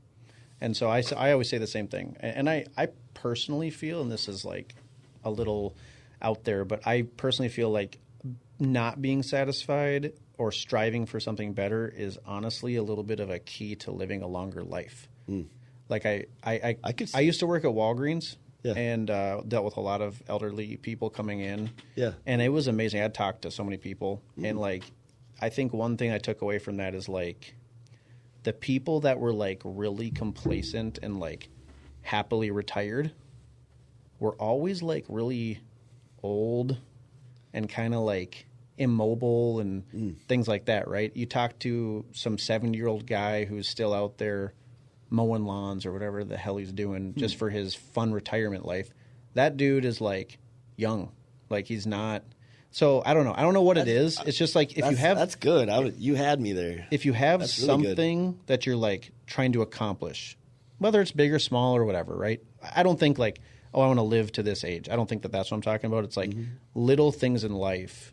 And so I always say the same thing. And I personally feel, and this is like a little out there, but I personally feel like not being satisfied or striving for something better is honestly a little bit of a key to living a longer life. Like I used to work at Walgreens. Yeah. And dealt with a lot of elderly people coming in. Yeah. And it was amazing. I'd talked to so many people. And, like, I think one thing I took away from that is, like, the people that were, like, really complacent and, like, happily retired were always, like, really old and kind of, like, immobile and things like that, right? You talk to some 70-year-old guy who's still out there mowing lawns or whatever the hell he's doing just for his fun retirement life. That dude is like young. Like he's not. So I don't know. I don't know what it is. It's just like if you have. That's good. You had me there. If you have That's really something that you're like trying to accomplish, whether it's big or small or whatever, right? I don't think like, oh, I want to live to this age. I don't think that that's what I'm talking about. It's like little things in life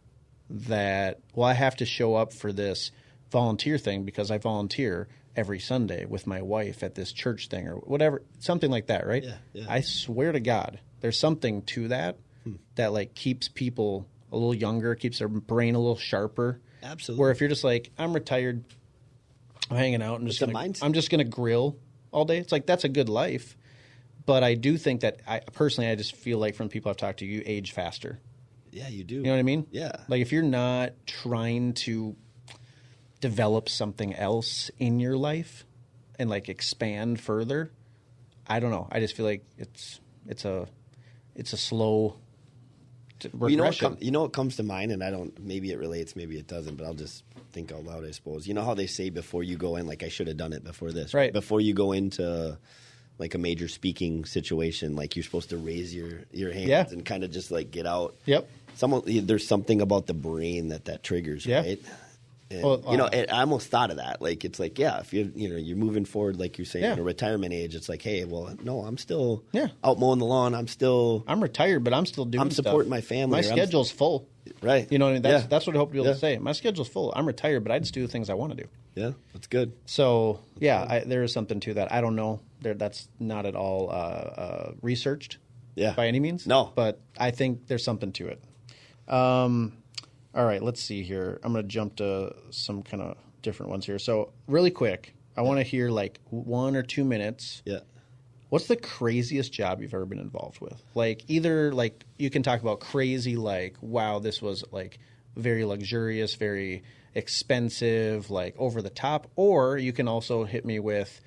that, well, I have to show up for this volunteer thing because I volunteer every Sunday with my wife at this church thing or whatever, something like that, right? Yeah. I swear to God, there's something to that that like keeps people a little younger, keeps their brain a little sharper. Absolutely. Where if you're just like, I'm retired, I'm hanging out, I'm just gonna grill all day. It's like that's a good life, but I do think that I just feel like from people I've talked to, you age faster. Yeah, you do. You know what I mean? Yeah. Like if you're not trying to develop something else in your life and like expand further, I don't know. I just feel like it's a slow regression. You know what comes to mind, and maybe it relates, maybe it doesn't, but I'll just think out loud, I suppose. You know how they say before you go in, like I should have done it before this, right? Before you go into like a major speaking situation, like you're supposed to raise your hands and kind of just like get out. Yep. There's something about the brain that triggers, right? And, I almost thought of that. Like, it's like, yeah, if you're moving forward, like you're saying, in a retirement age, it's like, hey, well, no, I'm still out mowing the lawn. I'm retired, but I'm still doing I'm supporting my family. My schedule's full. Right. You know what I mean? That's what I hope to be able to say. My schedule's full. I'm retired, but I just do the things I want to do. Yeah, that's good. So, there is something to that. I don't know. That's not at all researched by any means. No. But I think there's something to it. All right, let's see here. I'm going to jump to some kind of different ones here. So really quick, I want to hear like 1 or 2 minutes. Yeah. What's the craziest job you've ever been involved with? Like either like you can talk about crazy, like, wow, this was like very luxurious, very expensive, like over the top. Or you can also hit me with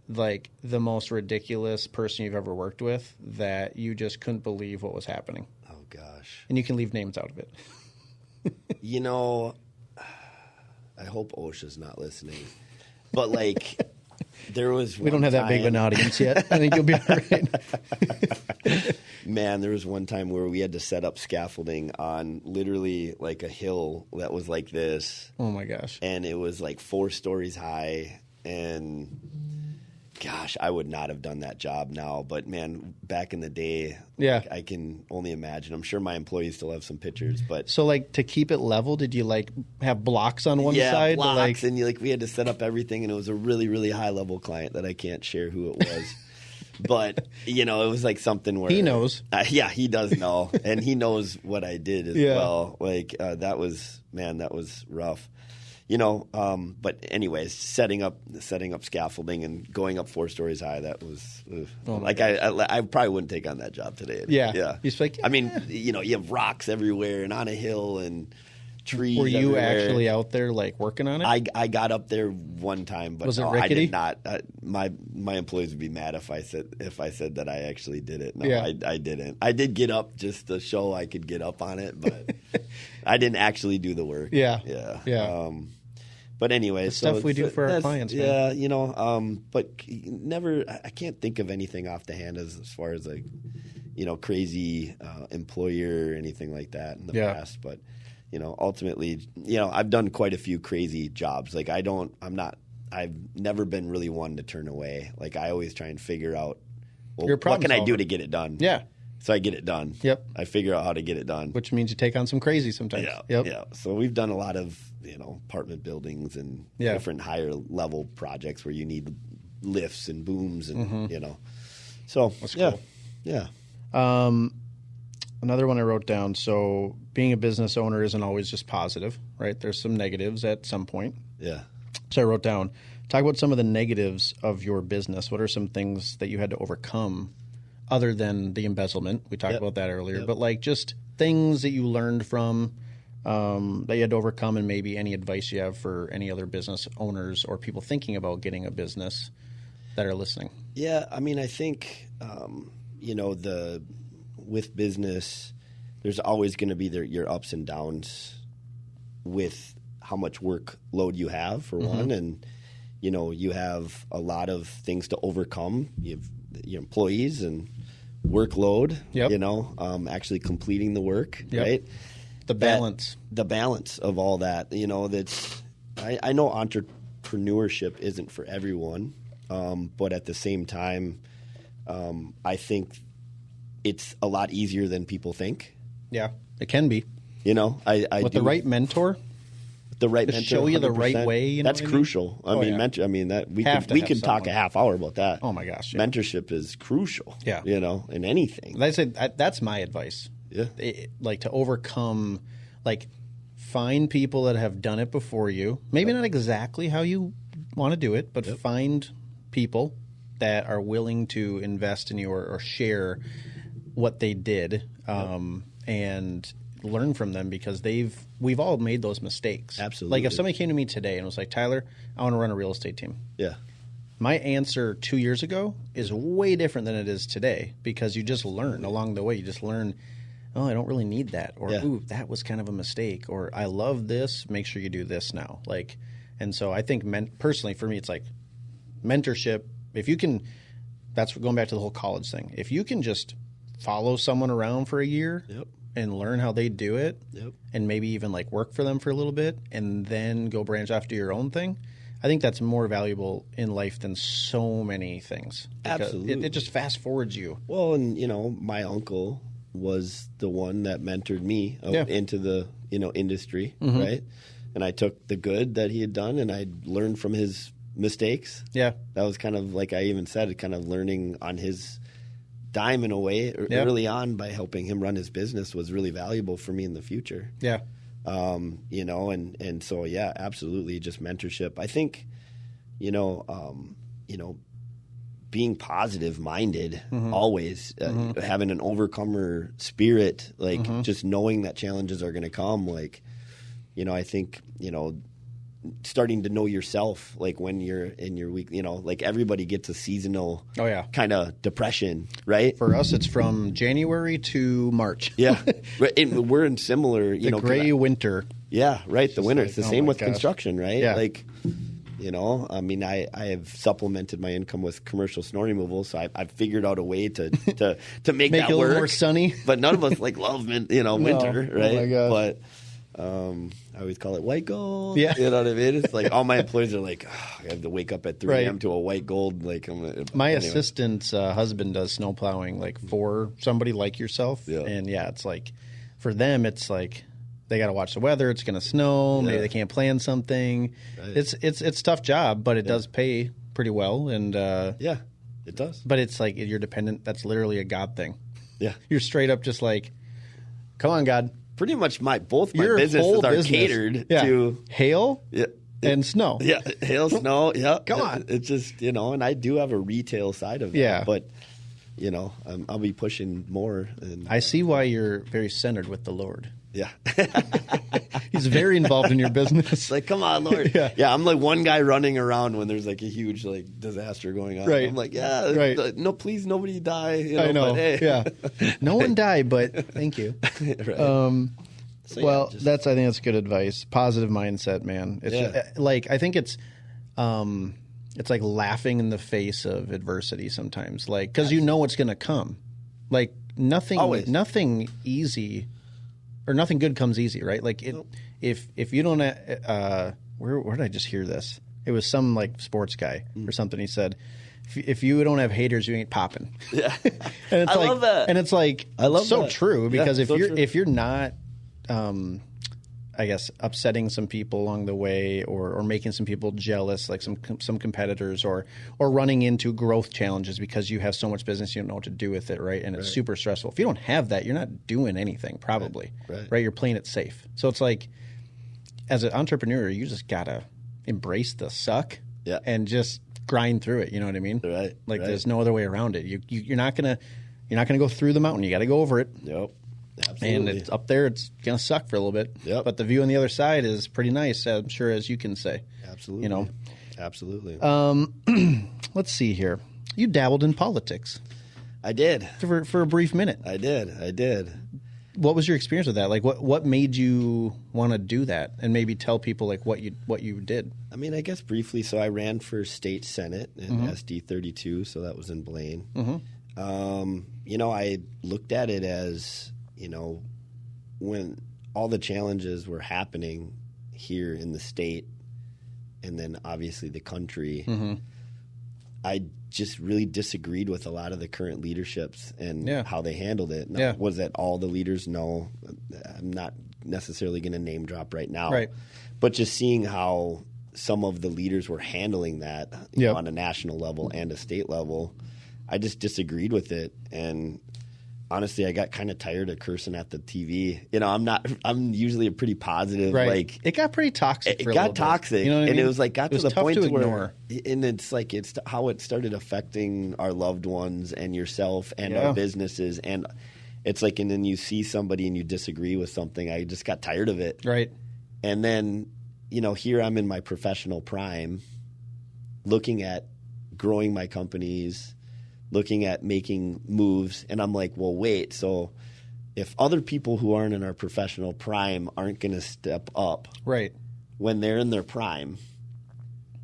like the most ridiculous person you've ever worked with that you just couldn't believe what was happening. Oh, gosh. And you can leave names out of it. I hope OSHA's not listening. But, like, there was we don't have that big of an audience yet. I think you'll be all right. Man, there was one time where we had to set up scaffolding on literally, like, a hill that was like this. Oh, my gosh. And it was, like, 4 stories high. And, gosh, I would not have done that job now. But, man, back in the day, I can only imagine. I'm sure my employees still have some pictures. But so, like, to keep it level, did you, like, have blocks on one side? Yeah, blocks. And, we had to set up everything. And it was a really, really high-level client that I can't share who it was. But, it was like something where... He knows. He does know. And he knows what I did as well. Like, that was rough. But anyways, setting up scaffolding and going up 4 stories high, that was I probably wouldn't take on that job today. Yeah. He's like, I mean, you have rocks everywhere and on a hill and trees. Were you everywhere. actually out there like working on it? I got up there one time, but Was it no, I rickety? did not. My employees would be mad if I said that I actually did it. No, Yeah. I didn't. I did get up just to show I could get up on it, but I didn't actually do the work. Yeah. Yeah. But anyway, stuff we do for our clients, man. Yeah, you know, but never. I can't think of anything off the hand as far as like, you know, crazy employer or anything like that in the past. But you know, ultimately, you know, I've done quite a few crazy jobs. Like I've never been really one to turn away. Like I always try and figure out, well, what can I do to get it done? Yeah. So I get it done. Yep. I figure out how to get it done. Which means you take on some crazy sometimes. Yeah. Yep. Yeah. So we've done a lot of, you know, apartment buildings and different higher level projects where you need lifts and booms and, you know. So, That's cool. Yeah. Another one I wrote down. So being a business owner isn't always just positive, right? There's some negatives at some point. Yeah. So I wrote down, talk about some of the negatives of your business. What are some things that you had to overcome other than the embezzlement? We talked about that earlier, but like just things that you learned from that you had to overcome, and maybe any advice you have for any other business owners or people thinking about getting a business that are listening. Yeah. I mean, I think, you know, with business, there's always going to be your ups and downs with how much workload you have, for one. And, you know, you have a lot of things to overcome. You have your employees and workload, you know, actually completing the work, right? The balance. The balance of all that, you know, I know entrepreneurship isn't for everyone, but at the same time, I think it's a lot easier than people think. Yeah, it can be. You know, With the right mentor. The right to mentor, show you the 100%. right way. You know That's crucial. I mean, mentor. I mean that we could talk a half hour about that. Oh my gosh, mentorship is crucial. Yeah, you know, in anything. I say that's my advice. Yeah, like to overcome, like find people that have done it before you. Maybe not exactly how you want to do it, but find people that are willing to invest in you or share what they did, and learn from them, because we've all made those mistakes. Absolutely. Like if somebody came to me today and was like, Tyler, I want to run a real estate team. Yeah. My answer 2 years ago is way different than it is today, because you just learn along the way. You just learn, oh, I don't really need that, or ooh, that was kind of a mistake, or I love this. Make sure you do this now. Like, and so I think personally for me, it's like mentorship. If you can, that's going back to the whole college thing. If you can just follow someone around for a year and learn how they do it, and maybe even like work for them for a little bit, and then go branch off to your own thing, I think that's more valuable in life than so many things. Absolutely. It just fast forwards you. Well, and you know, my uncle was the one that mentored me into the, you know, industry, right? And I took the good that he had done, and I learned from his mistakes. Yeah. That was kind of like I even said, kind of learning on his dime in a way early on by helping him run his business was really valuable for me in the future. Yeah. You know, and so, yeah, absolutely. Just mentorship. I think, you know, being positive minded always, having an overcomer spirit, like just knowing that challenges are going to come. Like, you know, I think, you know, starting to know yourself, like when you're in your week, you know, like everybody gets a seasonal kind of depression, right? For us, it's from January to March. Yeah. We're in similar, you know. The gray winter. Yeah, right. The winter. It's the same with construction, right? Yeah. Like, you know, I mean, I have supplemented my income with commercial snow removal, so I've figured out a way to make that it a little more sunny. But none of us like love, you know, winter, right? Oh my gosh. But I always call it white gold. Yeah. You know what I mean? It's like all my employees are like, oh, I have to wake up at 3 a.m. to a white gold. Like, my assistant's husband does snow plowing, like for somebody like yourself. Yeah. And it's like, for them, it's like they got to watch the weather. It's going to snow. Maybe they can't plan something. Right. It's a tough job, but it does pay pretty well. And yeah, it does. But it's like you're dependent. That's literally a God thing. Yeah. You're straight up just like, come on, God. Pretty much both my businesses are catered to hail and snow. Yeah, hail, snow. Yeah, come on. It's just, you know, and I do have a retail side of that. Yeah, but you know, I'll be pushing more. And I see why you're very centered with the Lord. Yeah. He's very involved in your business. It's like, come on, Lord. Yeah, I'm like one guy running around when there's like a huge like disaster going on. Right. I'm like, yeah, right. No, please, nobody die. You know, I know. But, hey. Yeah. No one died, but thank you. Right. So, well, I think that's good advice. Positive mindset, man. It's just, like, I think it's like laughing in the face of adversity sometimes, like, because you know it's going to come. Like nothing easy or nothing good comes easy, right? Like if you don't, where did I just hear this? It was some like sports guy or something. He said, if you don't have haters, you ain't popping. Yeah. And it's I like, love that. And it's like, I love so that. true because if you're not, I guess, upsetting some people along the way or making some people jealous, like some competitors or running into growth challenges because you have so much business you don't know what to do with it, right? And it's super stressful. If you don't have that, you're not doing anything probably, right? You're playing it safe. So it's like, as an entrepreneur, you just got to embrace the suck and just grind through it. You know what I mean? Right. Like there's no other way around it. You're not going to go through the mountain. You got to go over it. Yep. Absolutely. And it's up there, it's going to suck for a little bit. Yep. But the view on the other side is pretty nice, I'm sure, as you can say. Absolutely. You know? Absolutely. Let's see here. You dabbled in politics. I did. For a brief minute. I did. What was your experience with that? Like, what made you want to do that? And maybe tell people, like, what you did. I mean, I guess briefly, so I ran for state senate in SD 32, so that was in Blaine. You know, I looked at it as, you know, when all the challenges were happening here in the state and then obviously the country, I just really disagreed with a lot of the current leaderships and how they handled it. Now, was that all the leaders? No. I'm not necessarily going to name drop right now. Right. But just seeing how some of the leaders were handling that you know, on a national level and a state level, I just disagreed with it. And honestly, I got kind of tired of cursing at the TV. You know, I'm usually a pretty positive, like. It got pretty toxic. It got toxic. You know what I mean? And it was like, got to the point to where, and it's like, it's how it started affecting our loved ones and yourself and our businesses. And it's like, and then you see somebody and you disagree with something. I just got tired of it. Right. And then, you know, here I'm in my professional prime looking at growing my companies, looking at making moves, and I'm like, well, wait, so if other people who aren't in our professional prime aren't going to step up when they're in their prime,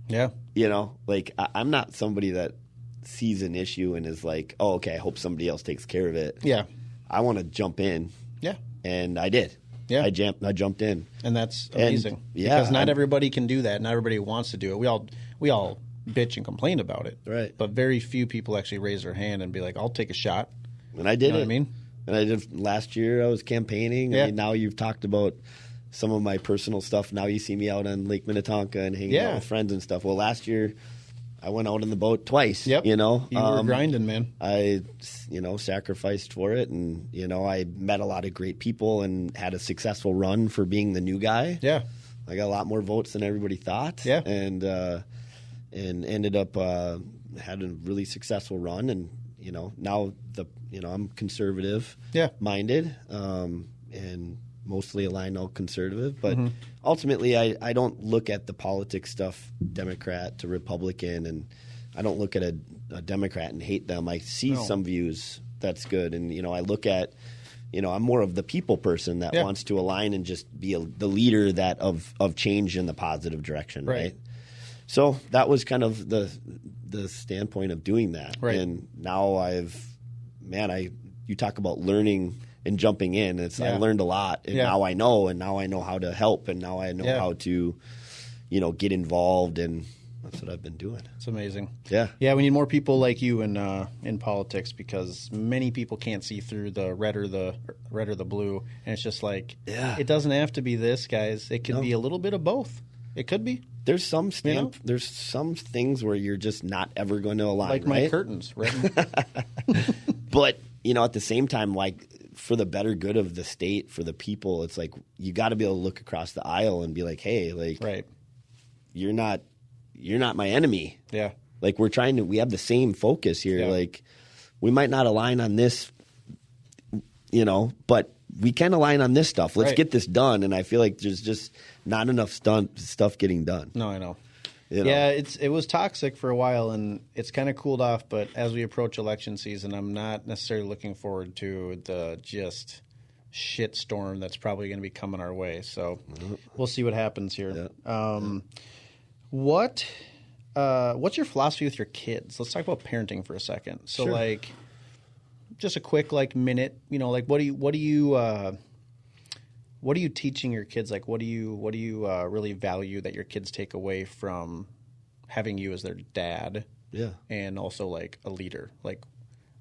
you know, like I'm not somebody that sees an issue and is like, oh, okay, I hope somebody else takes care of it. I want to jump in. And I did. I jumped in. And that's amazing. And, because not everybody can do that. Not everybody wants to do it. We all bitch and complain about it. Right. But very few people actually raise their hand and be like, I'll take a shot. And I did you know it. What I mean? And I did last year. I was campaigning. I mean, now you've talked about some of my personal stuff. Now you see me out on Lake Minnetonka and hanging out with friends and stuff. Well, last year I went out on the boat twice. You know, you were grinding, man. I, you know, sacrificed for it, and you know, I met a lot of great people and had a successful run for being the new guy. I got a lot more votes than everybody thought. And ended up had a really successful run, and you know, now I'm conservative minded and mostly aligned all conservative, but ultimately I don't look at the politics stuff Democrat to Republican, and I don't look at a Democrat and hate them. I see some views that's good, and you know, I look at, you know, I'm more of the people person that wants to align and just be the leader that of change in the positive direction, right? So that was kind of the standpoint of doing that. And now you talk about learning and jumping in. I learned a lot, and now I know how to help, and now I know how to, you know, get involved, and that's what I've been doing. It's amazing. Yeah, we need more people like you in politics, because many people can't see through the red or the blue, and it's just like it doesn't have to be this, guys. It could be a little bit of both. It could be. There's some there's some things where you're just not ever going to align, like my curtains, right? But you know, at the same time, like, for the better good of the state, for the people, it's like you got to be able to look across the aisle and be like, hey, like, you're not my enemy. Like, we have the same focus here. Like, we might not align on this, you know, but we can align on this stuff. Let's Right. get this done. And I feel like there's just not enough stuff getting done. No, I know. You know? Yeah, it was toxic for a while, and it's kind of cooled off. But as we approach election season, I'm not necessarily looking forward to the just shit storm that's probably going to be coming our way. So we'll see what happens here. Yeah. What's your philosophy with your kids? Let's talk about parenting for a second. So, Sure. like, just a quick minute. Like, what are you teaching your kids? Like, what do you really value that your kids take away from having you as their dad? Yeah. And also like a leader. Like,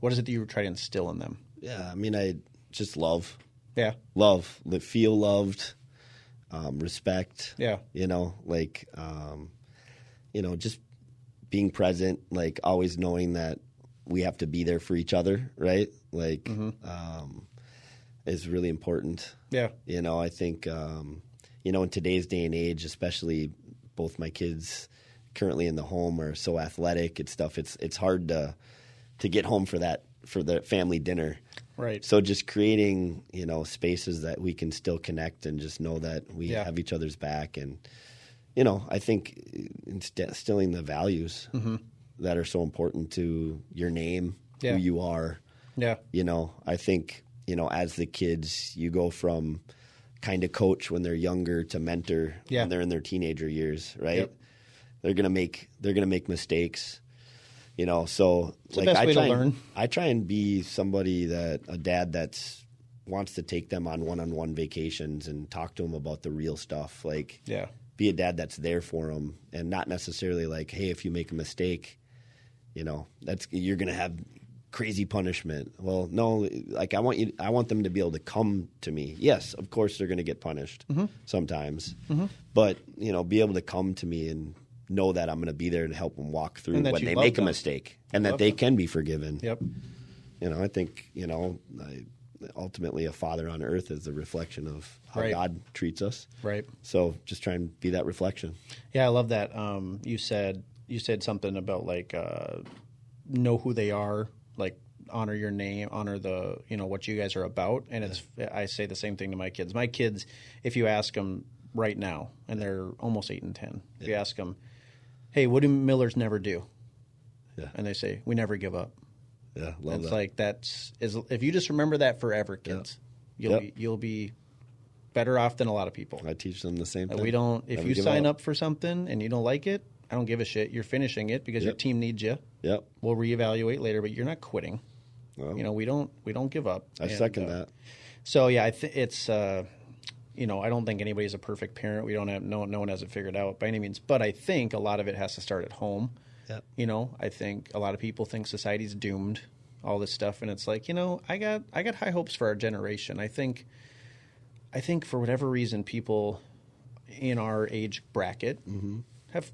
what is it that you try to instill in them? Yeah. I mean, I just love. Yeah. Love. Feel loved. Respect. Yeah. Just being present, like always knowing that we have to be there for each other, right? Like, is really important. Yeah. I think, in today's day and age, especially both my kids currently in the home are so athletic and stuff. It's hard to get home for the family dinner. Right. So just creating, spaces that we can still connect and just know that we have each other's back. And, I think instilling the values that are so important to your name, who you are. Yeah. I think, as the kids, you go from kind of coach when they're younger to mentor when they're in their teenager years, right? Yep. They're gonna make mistakes. So it's the best way to learn. I try and be a dad that's wants to take them on one-on-one vacations and talk to them about the real stuff. Like, be a dad that's there for them and not necessarily like, hey, if you make a mistake, you're going to have crazy punishment. Well, no, like I want them to be able to come to me. Yes, of course they're going to get punished sometimes, but be able to come to me and know that I'm going to be there to help them walk through when they make a mistake and that they can be forgiven. Yep. I think, ultimately a father on earth is a reflection of how God treats us. Right. So just try and be that reflection. Yeah, I love that. You said something about like know who they are, like honor your name, honor the what you guys are about, and I say the same thing to my kids. My kids, if you ask them right now, and they're almost 8 and 10, if you ask them, hey, what do Millers never do? Yeah. And they say, we never give up. Yeah, love it's that. like if you just remember that forever, kids, you'll be better off than a lot of people. I teach them the same thing. We don't. If you sign up for something and you don't like it, I don't give a shit. You're finishing it because your team needs you. Yep. We'll reevaluate later, but you're not quitting. Well, we don't give up. I second that. So yeah, it's I don't think anybody's a perfect parent. We don't have no one has it figured out by any means. But I think a lot of it has to start at home. Yep. I think a lot of people think society's doomed, all this stuff, and it's like, I got high hopes for our generation. I think for whatever reason, people in our age bracket have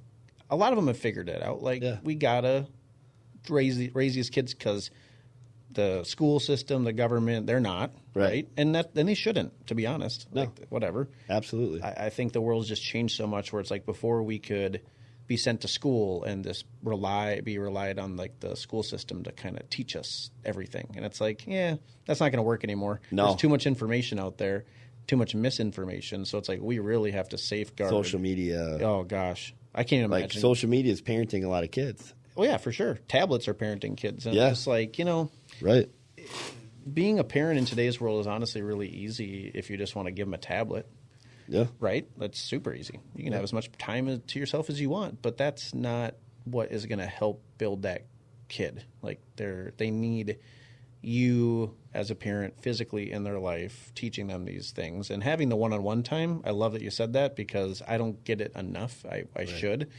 a lot of them have figured it out. Like we gotta raise these kids because the school system, the government, they're not right, and then they shouldn't. To be honest, no, like, whatever. Absolutely. I think the world's just changed so much where it's like before we could be sent to school and just be relied on like the school system to kind of teach us everything, and it's like, that's not going to work anymore. No. There's too much information out there, too much misinformation. So it's like we really have to safeguard social media. Oh gosh, I can't even imagine. Social media is parenting a lot of kids. Oh yeah, for sure. Tablets are parenting kids, and it's just like right. Being a parent in today's world is honestly really easy if you just want to give them a tablet. Yeah. Right? That's super easy. You can have as much time to yourself as you want, but that's not what is going to help build that kid. Like they need you as a parent physically in their life, teaching them these things and having the one-on-one time. I love that you said that because I don't get it enough. I should.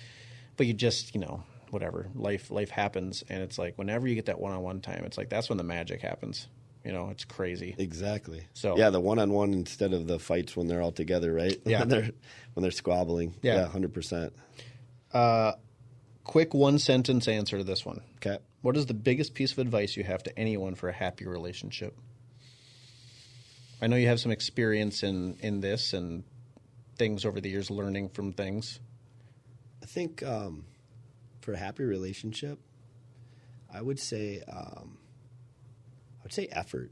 But you just, whatever. Life happens, and it's like whenever you get that one-on-one time, it's like that's when the magic happens. It's crazy. Exactly. So the one-on-one instead of the fights when they're all together, right? Yeah. when they're squabbling. Yeah, 100%. Quick one-sentence answer to this one. Okay. What is the biggest piece of advice you have to anyone for a happy relationship? I know you have some experience in this and things over the years, learning from things. I think for a happy relationship, I would say effort.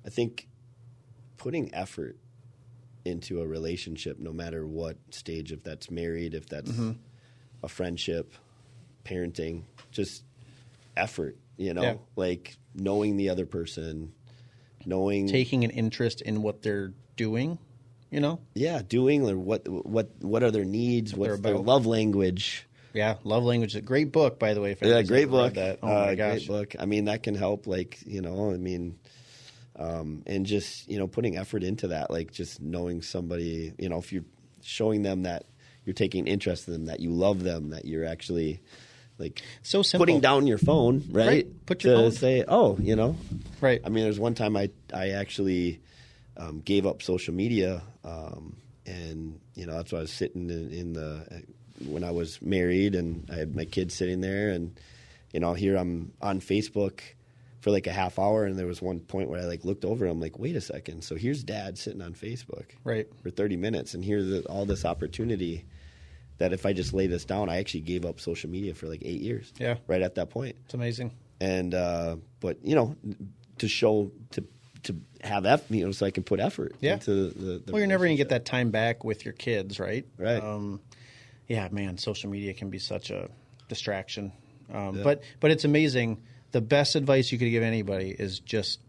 I think putting effort into a relationship, no matter what stage, if that's married, if that's a friendship, parenting, just effort, like knowing the other person, taking an interest in what they're doing, doing, or what are their needs, what's their love language. Yeah, Love Language is a great book, by the way. Great book. That. Oh my gosh. Great book. I mean, that can help, and just, putting effort into that, like just knowing somebody, if you're showing them that you're taking interest in them, that you love them, that you're actually like so simple. Putting down your phone, right? Put your phone. Say, right. I mean, there's one time I actually gave up social media, and that's why I was sitting in the when I was married, and I had my kids sitting there, and here I'm on Facebook for like a half hour, and there was one point where I like looked over, and I'm like, wait a second, so here's Dad sitting on Facebook for 30 minutes, and here's all this opportunity that if I just lay this down, I actually gave up social media for like 8 years. Yeah, right at that point. It's amazing. And but to show to have effort, so I can put effort into the well, you're never going to get that time back with your kids, right? Right. Yeah, man, social media can be such a distraction. But it's amazing. The best advice you could give anybody is just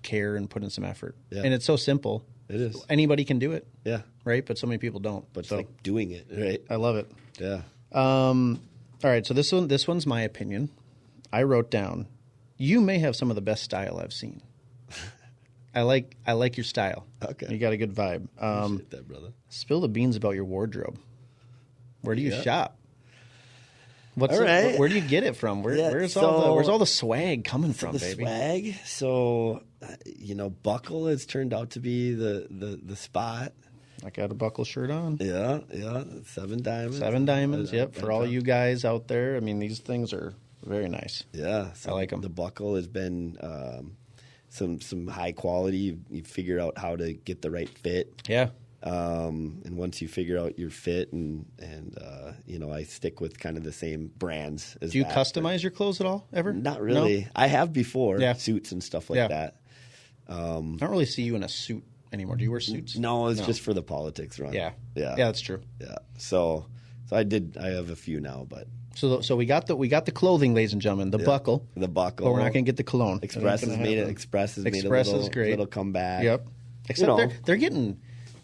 care and put in some effort. Yeah. And it's so simple. It is. Anybody can do it. Yeah. Right? But so many people don't. But it's like doing it, right? I love it. Yeah. All right, so this one's my opinion. I wrote down, you may have some of the best style I've seen. I like your style. Okay. You got a good vibe. Appreciate that, brother. Spill the beans about your wardrobe. Where do you shop? Where do you get it from? Where's all the swag coming from, baby? Swag. So, Buckle has turned out to be the spot. I got a Buckle shirt on. Yeah. 7 diamonds. 7 diamonds. Yep. For all you guys out there, I mean, these things are very nice. Yeah, I like them. The Buckle has been some high quality. You figure out how to get the right fit. Yeah. And once you figure out your fit, and I stick with kind of the same brands. Do you customize your clothes at all, ever? Not really. No? I have before, suits and stuff like that. I don't really see you in a suit anymore. Do you wear suits? No, it's just for the politics run. Yeah, that's true. Yeah, so I have a few now, but. So we got the clothing, ladies and gentlemen. The buckle. The buckle. But we're not going to get the cologne. Express has made a little comeback. Yep. Except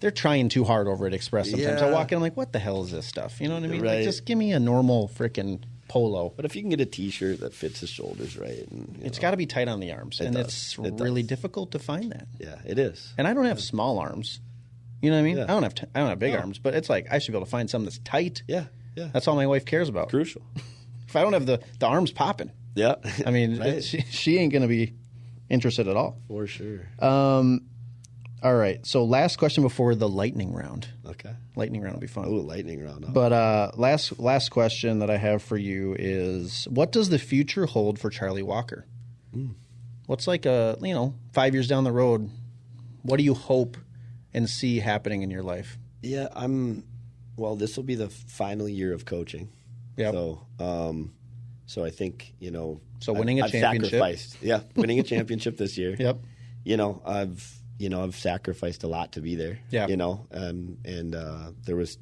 they're trying too hard over at Express sometimes. I walk in, I'm like, what the hell is this stuff? You know what I mean? Right. Like, just give me a normal freaking polo. But if you can get a T-shirt that fits the shoulders right. And, it's got to be tight on the arms. It's really difficult to find that. Yeah, it is. And I don't have small arms. You know what I mean? Yeah. I don't have big arms, but it's like I should be able to find something that's tight. Yeah. That's all my wife cares about. Crucial. If I don't have the arms popping. Yeah. I mean, she ain't going to be interested at all. For sure. All right. So last question before the lightning round. Okay. Lightning round will be fun. Oh, lightning round. Oh. But last question that I have for you is, what does the future hold for Charlie Walker? What's like 5 years down the road, what do you hope and see happening in your life? Yeah, this will be the final year of coaching. Yeah. So I think, So winning a championship. Sacrificed. Yeah, winning a championship this year. Yep. I've sacrificed a lot to be there. Yeah. And there was,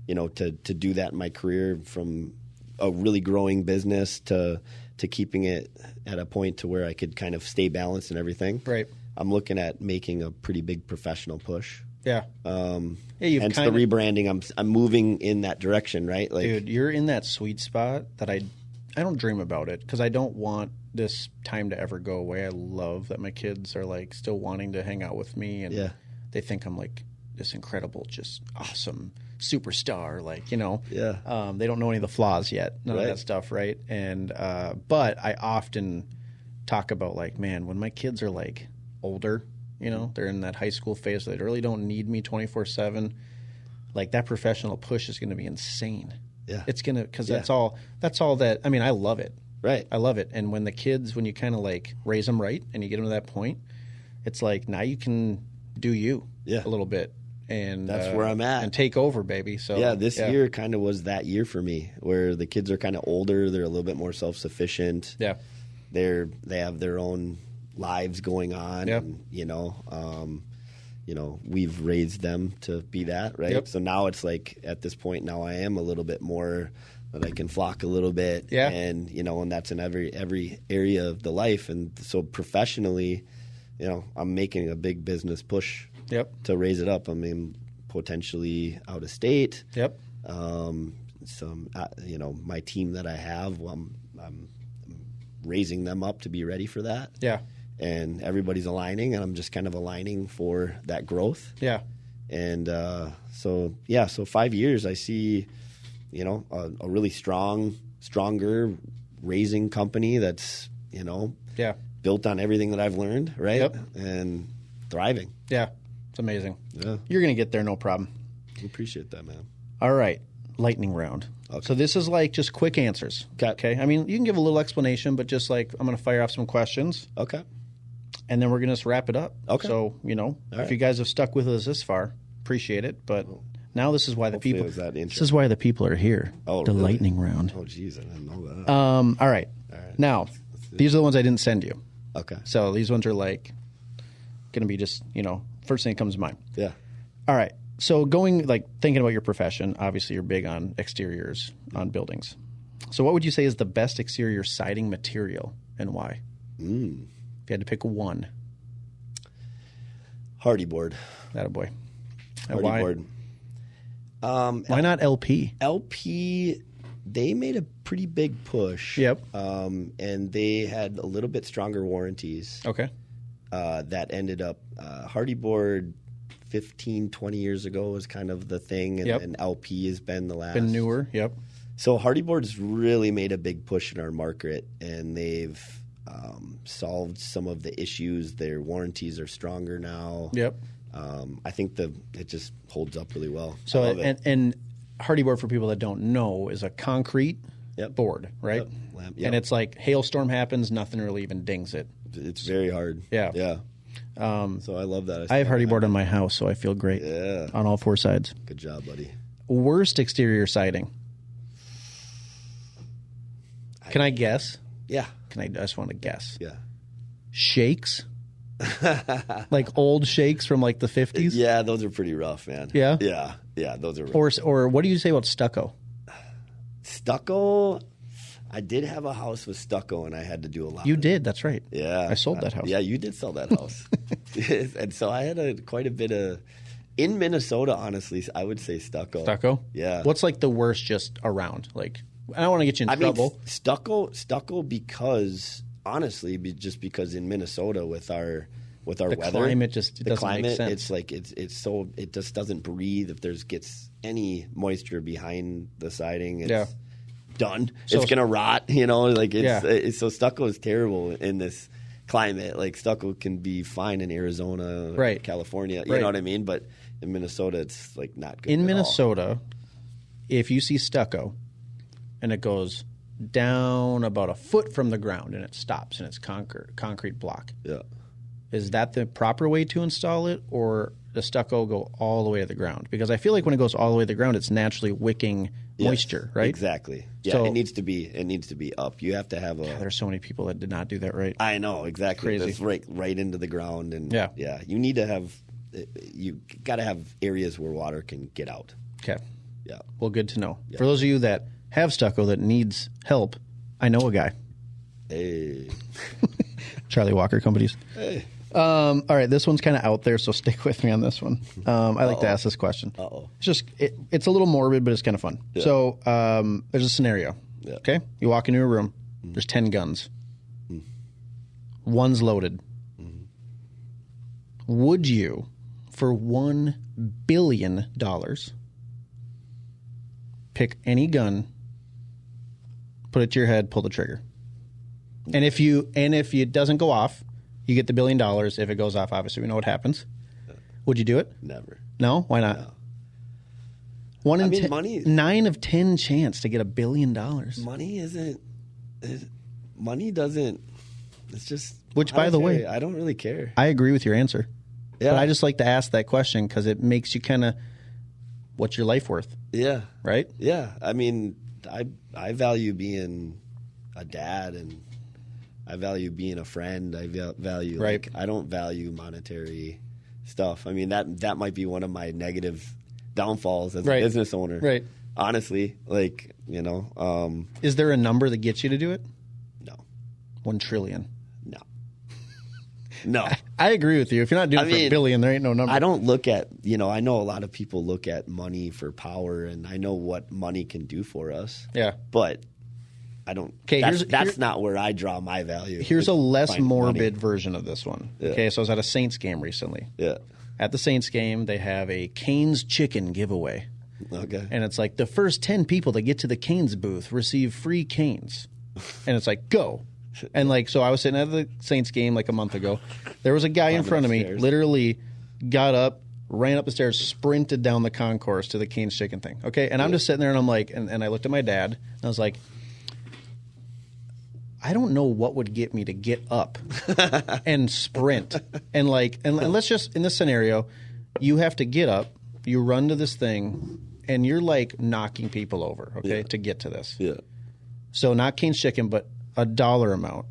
to do that in my career, from a really growing business to keeping it at a point to where I could kind of stay balanced and everything. Right. I'm looking at making a pretty big professional push. Yeah. Hence the rebranding. I'm moving in that direction, right? Like, dude, you're in that sweet spot that I don't dream about it, because I don't want this time to ever go away. I love that my kids are like still wanting to hang out with me, and they think I'm like this incredible, just awesome superstar, Yeah. They don't know any of the flaws yet, none of that stuff, right? And but I often talk about, like, man, when my kids are like older, they're in that high school phase, so they really don't need me 24/7. Like, that professional push is going to be insane. Yeah, it's gonna, because that's all that. I mean, I love it. Right, I love it. And when you kind of like raise them right, and you get them to that point, it's like now you can do you a little bit, and that's where I'm at, and take over, baby. So this year kind of was that year for me, where the kids are kind of older, they're a little bit more self-sufficient. Yeah, they have their own lives going on. Yep. And, we've raised them to be that, right? Yep. So now it's like at this point now I am a little bit more that I can flock a little bit. Yeah. And, and that's in every area of the life. And so professionally, I'm making a big business push Yep. to raise it up. I mean, potentially out of state. Yep. My team that I have, I'm raising them up to be ready for that. Yeah. And everybody's aligning, and I'm just kind of aligning for that growth. Yeah. And so 5 years, I see, a really stronger raising company that's, Yeah. built on everything that I've learned, right? Yep. And thriving. Yeah. It's amazing. Yeah. You're going to get there, no problem. I appreciate that, man. All right. Lightning round. Okay. So this is like just quick answers. Okay. I mean, you can give a little explanation, but just like I'm going to fire off some questions. Okay. And then we're going to just wrap it up. Okay. So, if you guys have stuck with us this far, appreciate it. But now this is why the people. This is why the people are here. Oh, the really? lightning round. Oh, geez, I didn't know that. All right. Now, these are the ones I didn't send you. Okay. So these ones are like going to be just first thing that comes to mind. Yeah. All right. So thinking about your profession, obviously you're big on exteriors on buildings. So what would you say is the best exterior siding material and why? If you had to pick one. Hardy board. Attaboy. Hardy board. Why not LP? LP, they made a pretty big push. Yep. And they had a little bit stronger warranties. Okay. That ended up Hardy board 15, 20 years ago was kind of the thing, and LP has been the last. Been newer, yep. So Hardy board's really made a big push in our market, and they've solved some of the issues. Their warranties are stronger now. Yep. I think it just holds up really well. So and Hardy board, for people that don't know, is a concrete board, right? Yep. And it's like hailstorm happens, nothing really even dings it. It's very hard. Yeah. Yeah. So I love that. I have hardy board on my house, so I feel great. Yeah. On all four sides. Good job, buddy. Worst exterior siding. Can I guess? Yeah. I just want to guess. Yeah. Shakes? Like old shakes from like the 50s? Yeah, those are pretty rough, man. Yeah? Yeah. Yeah, those are rough. Or what do you say about stucco? Stucco, I did have a house with stucco, and I had to do a lot. You did, that's right. Yeah. I sold that house. Yeah, you did sell that house. And so I had quite a bit of, in Minnesota, honestly, I would say stucco. Stucco? Yeah. What's like the worst just around? Like, I don't want to get you in trouble. Stucco because, honestly, just because in Minnesota with our weather, climate just doesn't make sense. It's like it just doesn't breathe. If gets any moisture behind the siding, it's done. So, it's gonna rot. So stucco is terrible in this climate. Like stucco can be fine in Arizona, right. California. You know what I mean? But in Minnesota, it's like not good. In Minnesota, if you see stucco and it goes down about a foot from the ground and it stops and it's concrete block. Yeah. Is that the proper way to install it, or does stucco go all the way to the ground? Because I feel like when it goes all the way to the ground, it's naturally wicking moisture, right? Exactly. Yeah, so, it needs to be up. You have to have a. There's so many people that did not do that right. I know exactly. Crazy. It's right into the ground, and yeah. You need to have. You got to have areas where water can get out. Okay. Yeah. Well, good to know. Yeah. For those of you that have stucco that needs help, I know a guy. Hey. Charlie Walker Companies. Hey. All right, this one's kind of out there, so stick with me on this one. I like to ask this question. It's a little morbid, but it's kind of fun. Yeah. So there's a scenario. Yeah. Okay, you walk into a room. There's 10 guns. One's loaded. Would you, for $1 billion, pick any gun, put it to your head, pull the trigger? And if it doesn't go off, you get the $1 billion. If it goes off, obviously we know what happens. Would you do it? Never. No? Why not? No. Money. 9 of 10 chance to get $1 billion. Money doesn't. It's just. Which, by the way, I don't really care. I agree with your answer. Yeah. But I just like to ask that question because it makes you kind of. What's your life worth? Yeah. Right. Yeah. I mean, I value being a dad, and I value being a friend. I value, right. like, I don't value monetary stuff. I mean, that might be one of my negative downfalls as a business owner. Right. Honestly, like, you know. Is there a number that gets you to do it? No. 1 trillion. No. I agree with you. If you're not doing it for a billion, there ain't no number. I don't look at, you know, I know a lot of people look at money for power, and I know what money can do for us. Yeah. But I don't. Okay, that's not where I draw my value. Here's a less morbid version of this one. Yeah. Okay, so I was at a Saints game recently. Yeah. At the Saints game, they have a Cane's chicken giveaway. Okay. And it's like the first 10 people that get to the Cane's booth receive free Cane's. And it's like, go. And like, so I was sitting at the Saints game like a month ago. There was a guy in front of me, literally got up, ran up the stairs, sprinted down the concourse to the Cane's chicken thing. Okay. And I'm just sitting there and I'm like, and I looked at my dad and I was like, I don't know what would get me to get up and sprint. And like, and let's just, in this scenario, you have to get up, you run to this thing, and you're like knocking people over, okay, to get to this. Yeah. So not Cane's chicken, but a dollar amount.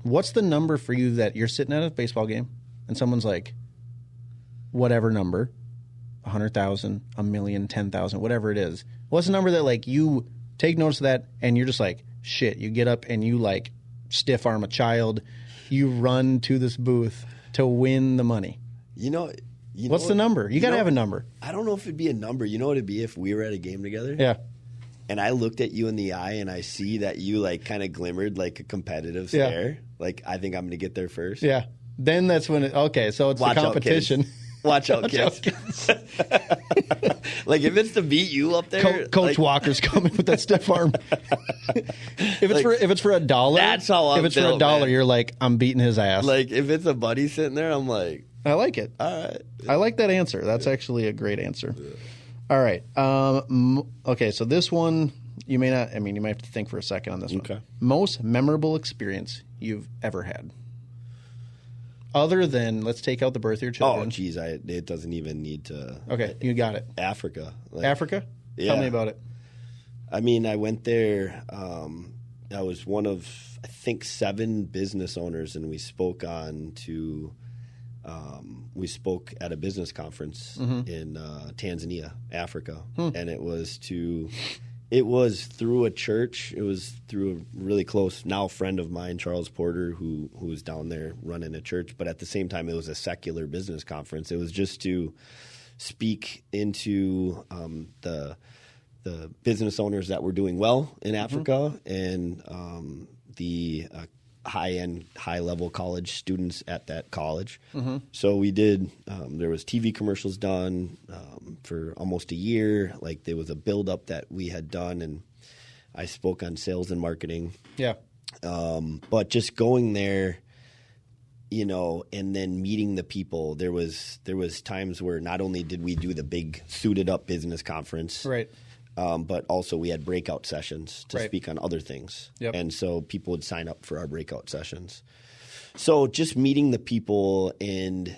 What's the number for you that you're sitting at a baseball game and someone's like, whatever number, 100,000, a million, 10,000, whatever it is. What's the number that like you take notice of that and you're just like, shit, you get up and you like stiff arm a child, you run to this booth to win the money. What's the number? You got to have a number. I don't know if it'd be a number. You know what it'd be if we were at a game together? Yeah. And I looked at you in the eye and I see that you like kind of glimmered like a competitive stare. Yeah. Like, I think I'm going to get there first. Yeah. Then that's when so it's the competition. Watch out, kids. Like, if it's to beat you up there. Coach Walker's coming with that stiff arm. If it's for $1, that's how I'm If it's for $1, man, you're like, I'm beating his ass. Like, if it's a buddy sitting there, I'm like, I like it. All right. I like that answer. That's actually a great answer. Yeah. All right. Okay, so this one, you may not, you might have to think for a second on this one. Okay. Most memorable experience you've ever had? Other than, let's take out the birth of your children. Oh, geez, it doesn't even need to. Okay, you got it. Africa. Africa? Yeah. Tell me about it. I mean, I went there. I was one of, I think, 7 business owners, and we spoke at a business conference in Tanzania, Africa, and it was through a church. It was through a really close now friend of mine, Charles Porter, who was down there running a church. But at the same time, it was a secular business conference. It was just to speak into the business owners that were doing well in Africa and the high-end, high-level college students at that college. So we did, there was TV commercials done for almost a year. Like, there was a build-up that we had done, and I spoke on sales and marketing. Yeah. But just going there, and then meeting the people, there was times where not only did we do the big suited-up business conference, right, but also we had breakout sessions to speak on other things. Yep. And so people would sign up for our breakout sessions. So just meeting the people and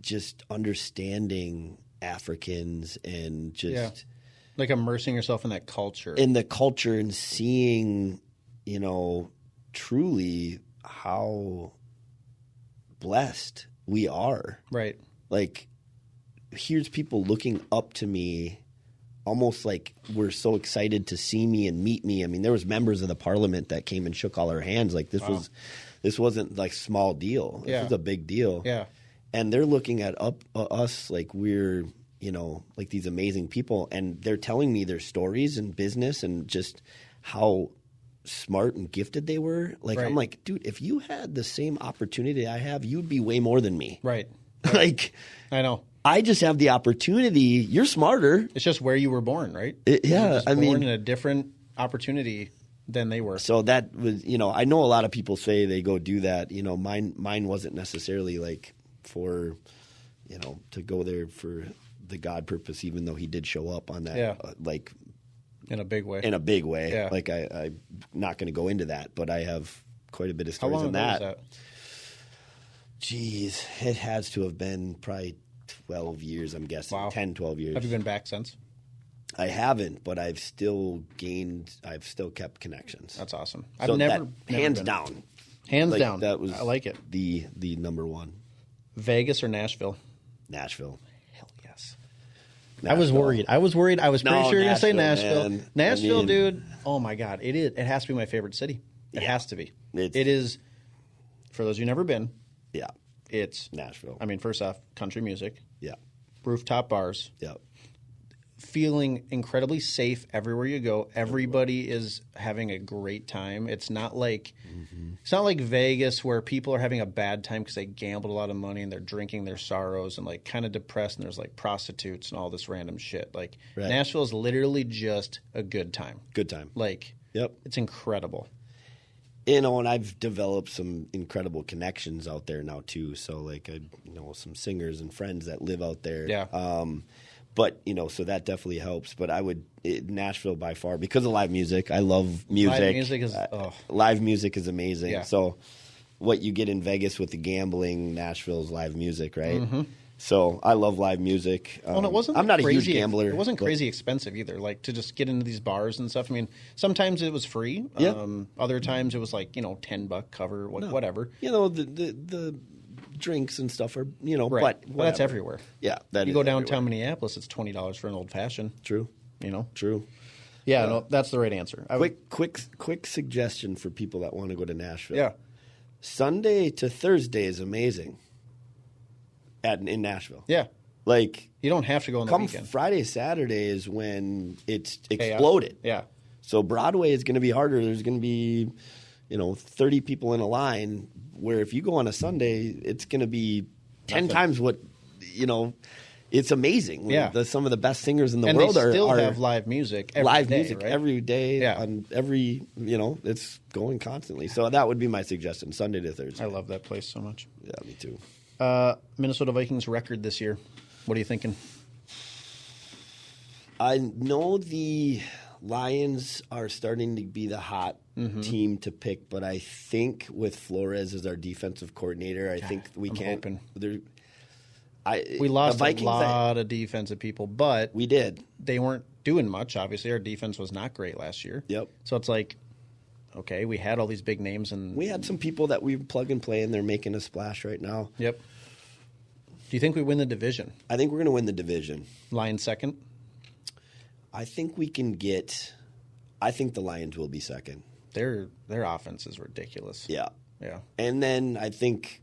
just understanding Africans and just like immersing yourself in that culture. In the culture and seeing, truly how blessed we are. Right. Like, here's people looking up to me almost like we're so excited to see me and meet me. I mean, there was members of the parliament that came and shook all our hands. Like, this wasn't like small deal. This was a big deal. Yeah. And they're looking at us like we're, like these amazing people. And they're telling me their stories and business and just how smart and gifted they were. Like, I'm like, dude, if you had the same opportunity I have, you'd be way more than me. Right. Like, I know. I just have the opportunity. You're smarter. It's just where you were born, right? Born in a different opportunity than they were. So that was, I know a lot of people say they go do that. Mine wasn't necessarily like for, to go there for the God purpose, even though he did show up on that, like in a big way. In a big way. Yeah. Like I'm not going to go into that, but I have quite a bit of stories on that. Was that. Geez, it has to have been probably 12 years, I'm guessing. Wow. 10, 12 years. Have you been back since? I haven't, but I've still kept connections. That's awesome. So I've never hands been. down. Hands Like, down. that was I like it. The number one. Vegas or Nashville? Nashville. Hell yes. Nashville. I was worried. I was pretty sure you were going to say Nashville, Nashville. man. Nashville, I mean, dude. Oh my God. It has to be my favorite city. It has to be. It is, for those who've never been, Yeah. it's Nashville. I mean, first off, country music, Yeah. rooftop bars, Yeah. feeling incredibly safe everywhere you go. Everybody is having a great time. It's not like Vegas where people are having a bad time because they gambled a lot of money and they're drinking their sorrows and like kind of depressed and there's like prostitutes and all this random shit. Like Right. Nashville is literally just a good time. Good time. Like Yep. it's incredible. And I've developed some incredible connections out there now too. So like I know some singers and friends that live out there. Yeah. But so that definitely helps. But Nashville by far because of live music. I love music. Live music is live music is amazing. Yeah. So what you get in Vegas with the gambling, Nashville's live music, right? Mm-hmm. So I love live music. Well, and it wasn't I'm not crazy, a huge gambler. It wasn't but- crazy expensive either. Like to just get into these bars and stuff. I mean, sometimes it was free. Yeah. Other times it was like $10 cover, whatever. The drinks and stuff are Right. but But that's whatever. everywhere. Yeah, that You is go downtown everywhere. Minneapolis, it's $20 for an old fashioned. True. True. Yeah, no, that's the right answer. Quick suggestion for people that want to go to Nashville. Yeah. Sunday to Thursday is amazing. In Nashville. Yeah. Like You don't have to go on the come weekend. Friday, Saturday is when it's Chaos. exploded. Yeah. So Broadway is going to be harder. There's going to be 30 people in a line. Where if you go on a Sunday, it's going to be 10 times what It's amazing. Yeah. Some of the best singers in the And world they still are have live music every live day, music right? every day Yeah. on every it's going constantly. So that would be my suggestion, Sunday to Thursday. I love that place so much. Yeah, me too. Minnesota Vikings record this year. What are you thinking? I know the Lions are starting to be the hot team to pick, but I think with Flores as our defensive coordinator, I think we I'm can't. hoping. We lost the Vikings, a lot of defensive people, but we did. they weren't doing much. Obviously, our defense was not great last year. Yep. So it's like, okay, we had all these big names, and We had some people that we plug and play, and they're making a splash right now. Yep. Do you think we win the division? I think we're going to win the division. Lions second. I think we can get. I think the Lions will be second. Their offense is ridiculous. Yeah. Yeah. And then I think,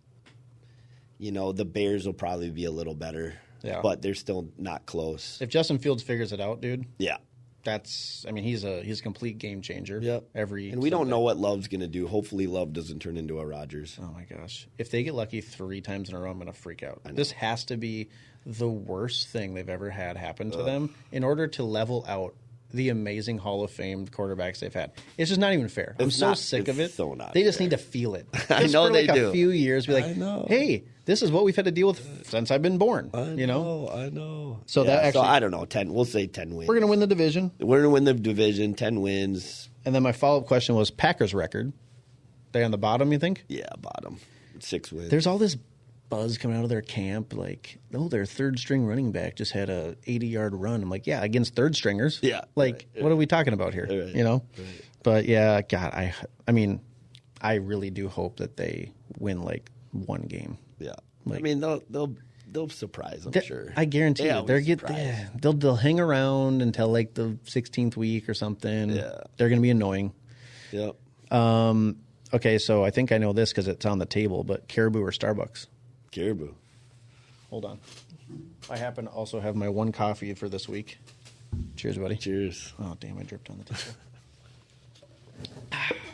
the Bears will probably be a little better. Yeah. But they're still not close. If Justin Fields figures it out, dude, Yeah. he's a complete game changer. Yep. And we don't know what Love's going to do. Hopefully Love doesn't turn into a Rodgers. Oh my gosh. If they get lucky 3 times in a row, I'm going to freak out. This has to be the worst thing they've ever had happen to them in order to level out the amazing Hall of Fame quarterbacks they've had. It's just not even fair. I'm so sick of it. so not They just fair. need to feel it. I Just know for they like do. a few years, be I like, know. hey, this is what we've had to deal with since I've been born. I know. So that actually- I don't know. 10. We'll say 10 wins. We're going to win the division. We're going to win the division. 10 wins. And then my follow-up question was Packers record. They on the bottom, you think? Yeah, bottom. 6 wins. There's all this buzz coming out of their camp, like, their third-string running back just had a 80-yard run. I'm like, yeah, against third-stringers. Yeah, Like, right. what are we talking about here? Right, Right. right. But, yeah, God, I mean, I really do hope that they win, like, one game. Yeah. Like- I mean, they'll surprise, I'm sure. I guarantee They you. always surprise. They'll hang around until, like, the 16th week or something. Yeah. They're going to be annoying. Yep. Okay, so I think I know this because it's on the table, but Caribou or Starbucks? Caribou. Hold on. I happen to also have my one coffee for this week. Cheers, buddy. Cheers. Oh, damn, I dripped on the table.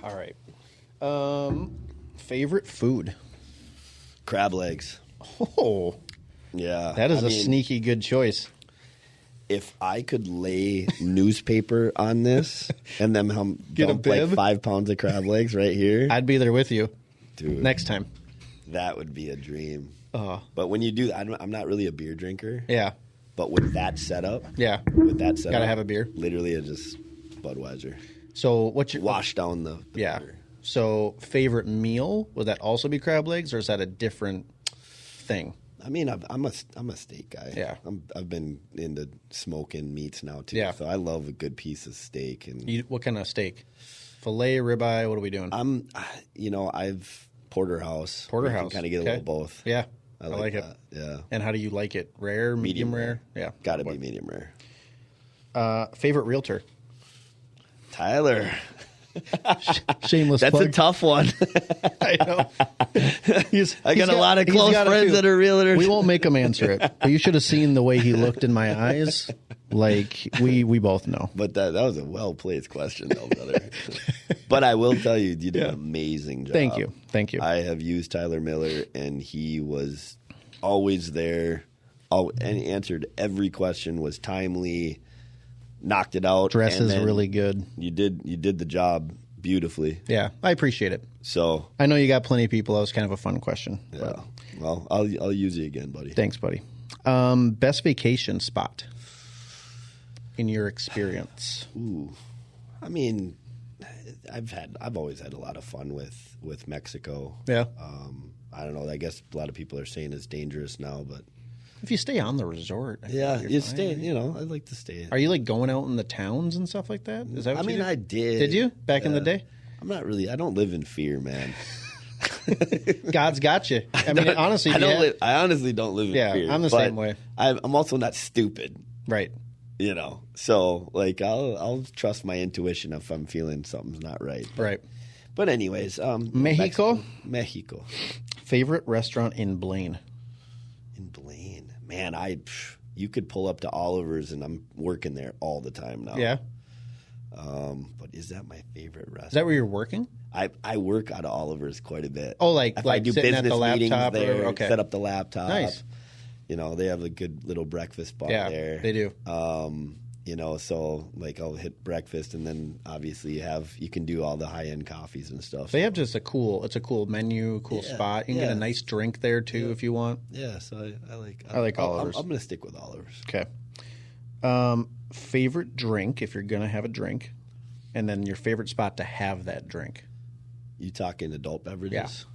All right. Favorite food? Crab legs. Oh, Yeah. that is I a mean, sneaky good choice. If I could lay newspaper on this and then Get a dump like bib? 5 pounds of crab legs right here, I'd be there with you dude, next time. that would be a dream. Oh, But when you do that, I'm not really a beer drinker. yeah. But with that setup, Yeah. Gotta have a beer. Literally, it's just Budweiser. So what's your Wash down the Yeah. beer. So favorite meal, would that also be crab legs or is that a different thing? I mean, I'm a steak guy. Yeah. I've been into smoking meats now too. Yeah. So I love a good piece of steak. And What kind of steak? Filet, ribeye? What are we doing? I've porterhouse. Porterhouse. You can kind of get a little both. Yeah. I like it. that. Yeah. And how do you like it? Rare, medium rare? Yeah. Got to be medium rare. Favorite realtor? Tyler. Shameless That's plug. a tough one. I know. I got a lot of close friends that are realtors. We won't make him answer it. But you should have seen the way he looked in my eyes. Like, we both know. But that was a well-placed question, though, brother. But I will tell you did an amazing job. Thank you. I have used Tyler Miller, and he was always there, and answered every question, was timely, knocked it out. Dress is really good. You did the job beautifully. Yeah, I appreciate it. So I know you got plenty of people. That was kind of a fun question. yeah. But Well, I'll use you again, buddy. thanks, buddy. Best vacation spot in your experience? Ooh, I mean, I've always had a lot of fun with Mexico. Yeah. I don't know. I guess a lot of people are saying it's dangerous now, but If you stay on the resort, I think you're fine, stay. right? You know, I'd like to stay. Are you like going out in the towns and stuff like that? Is that what you do? I did. Did you back in the day? I'm not really. I don't live in fear, man. God's got you. I mean, honestly, I honestly don't live in fear. I'm the but same way. I'm also not stupid. Right. You know, so like I'll trust my intuition if I'm feeling something's not right. Right. But anyways, Mexico? Mexico. Favorite restaurant in Blaine? In Blaine, man, you could pull up to Oliver's, and I'm working there all the time now. Yeah. But is that my favorite restaurant? Is that where you're working? I work out of Oliver's quite a bit. Oh, like I do sitting at business the meetings laptop there, or, okay. set up the laptop. Nice. You know, they have a good little breakfast bar there. They do. You know, so like I'll hit breakfast, and then obviously you can do all the high end coffees and stuff. They have just a cool menu, spot. You can get a nice drink there too if you want. Yeah, so I like Oliver's. I'm going to stick with Oliver's. Okay. Favorite drink if you're gonna have a drink, and then your favorite spot to have that drink. You talking adult beverages? Yeah.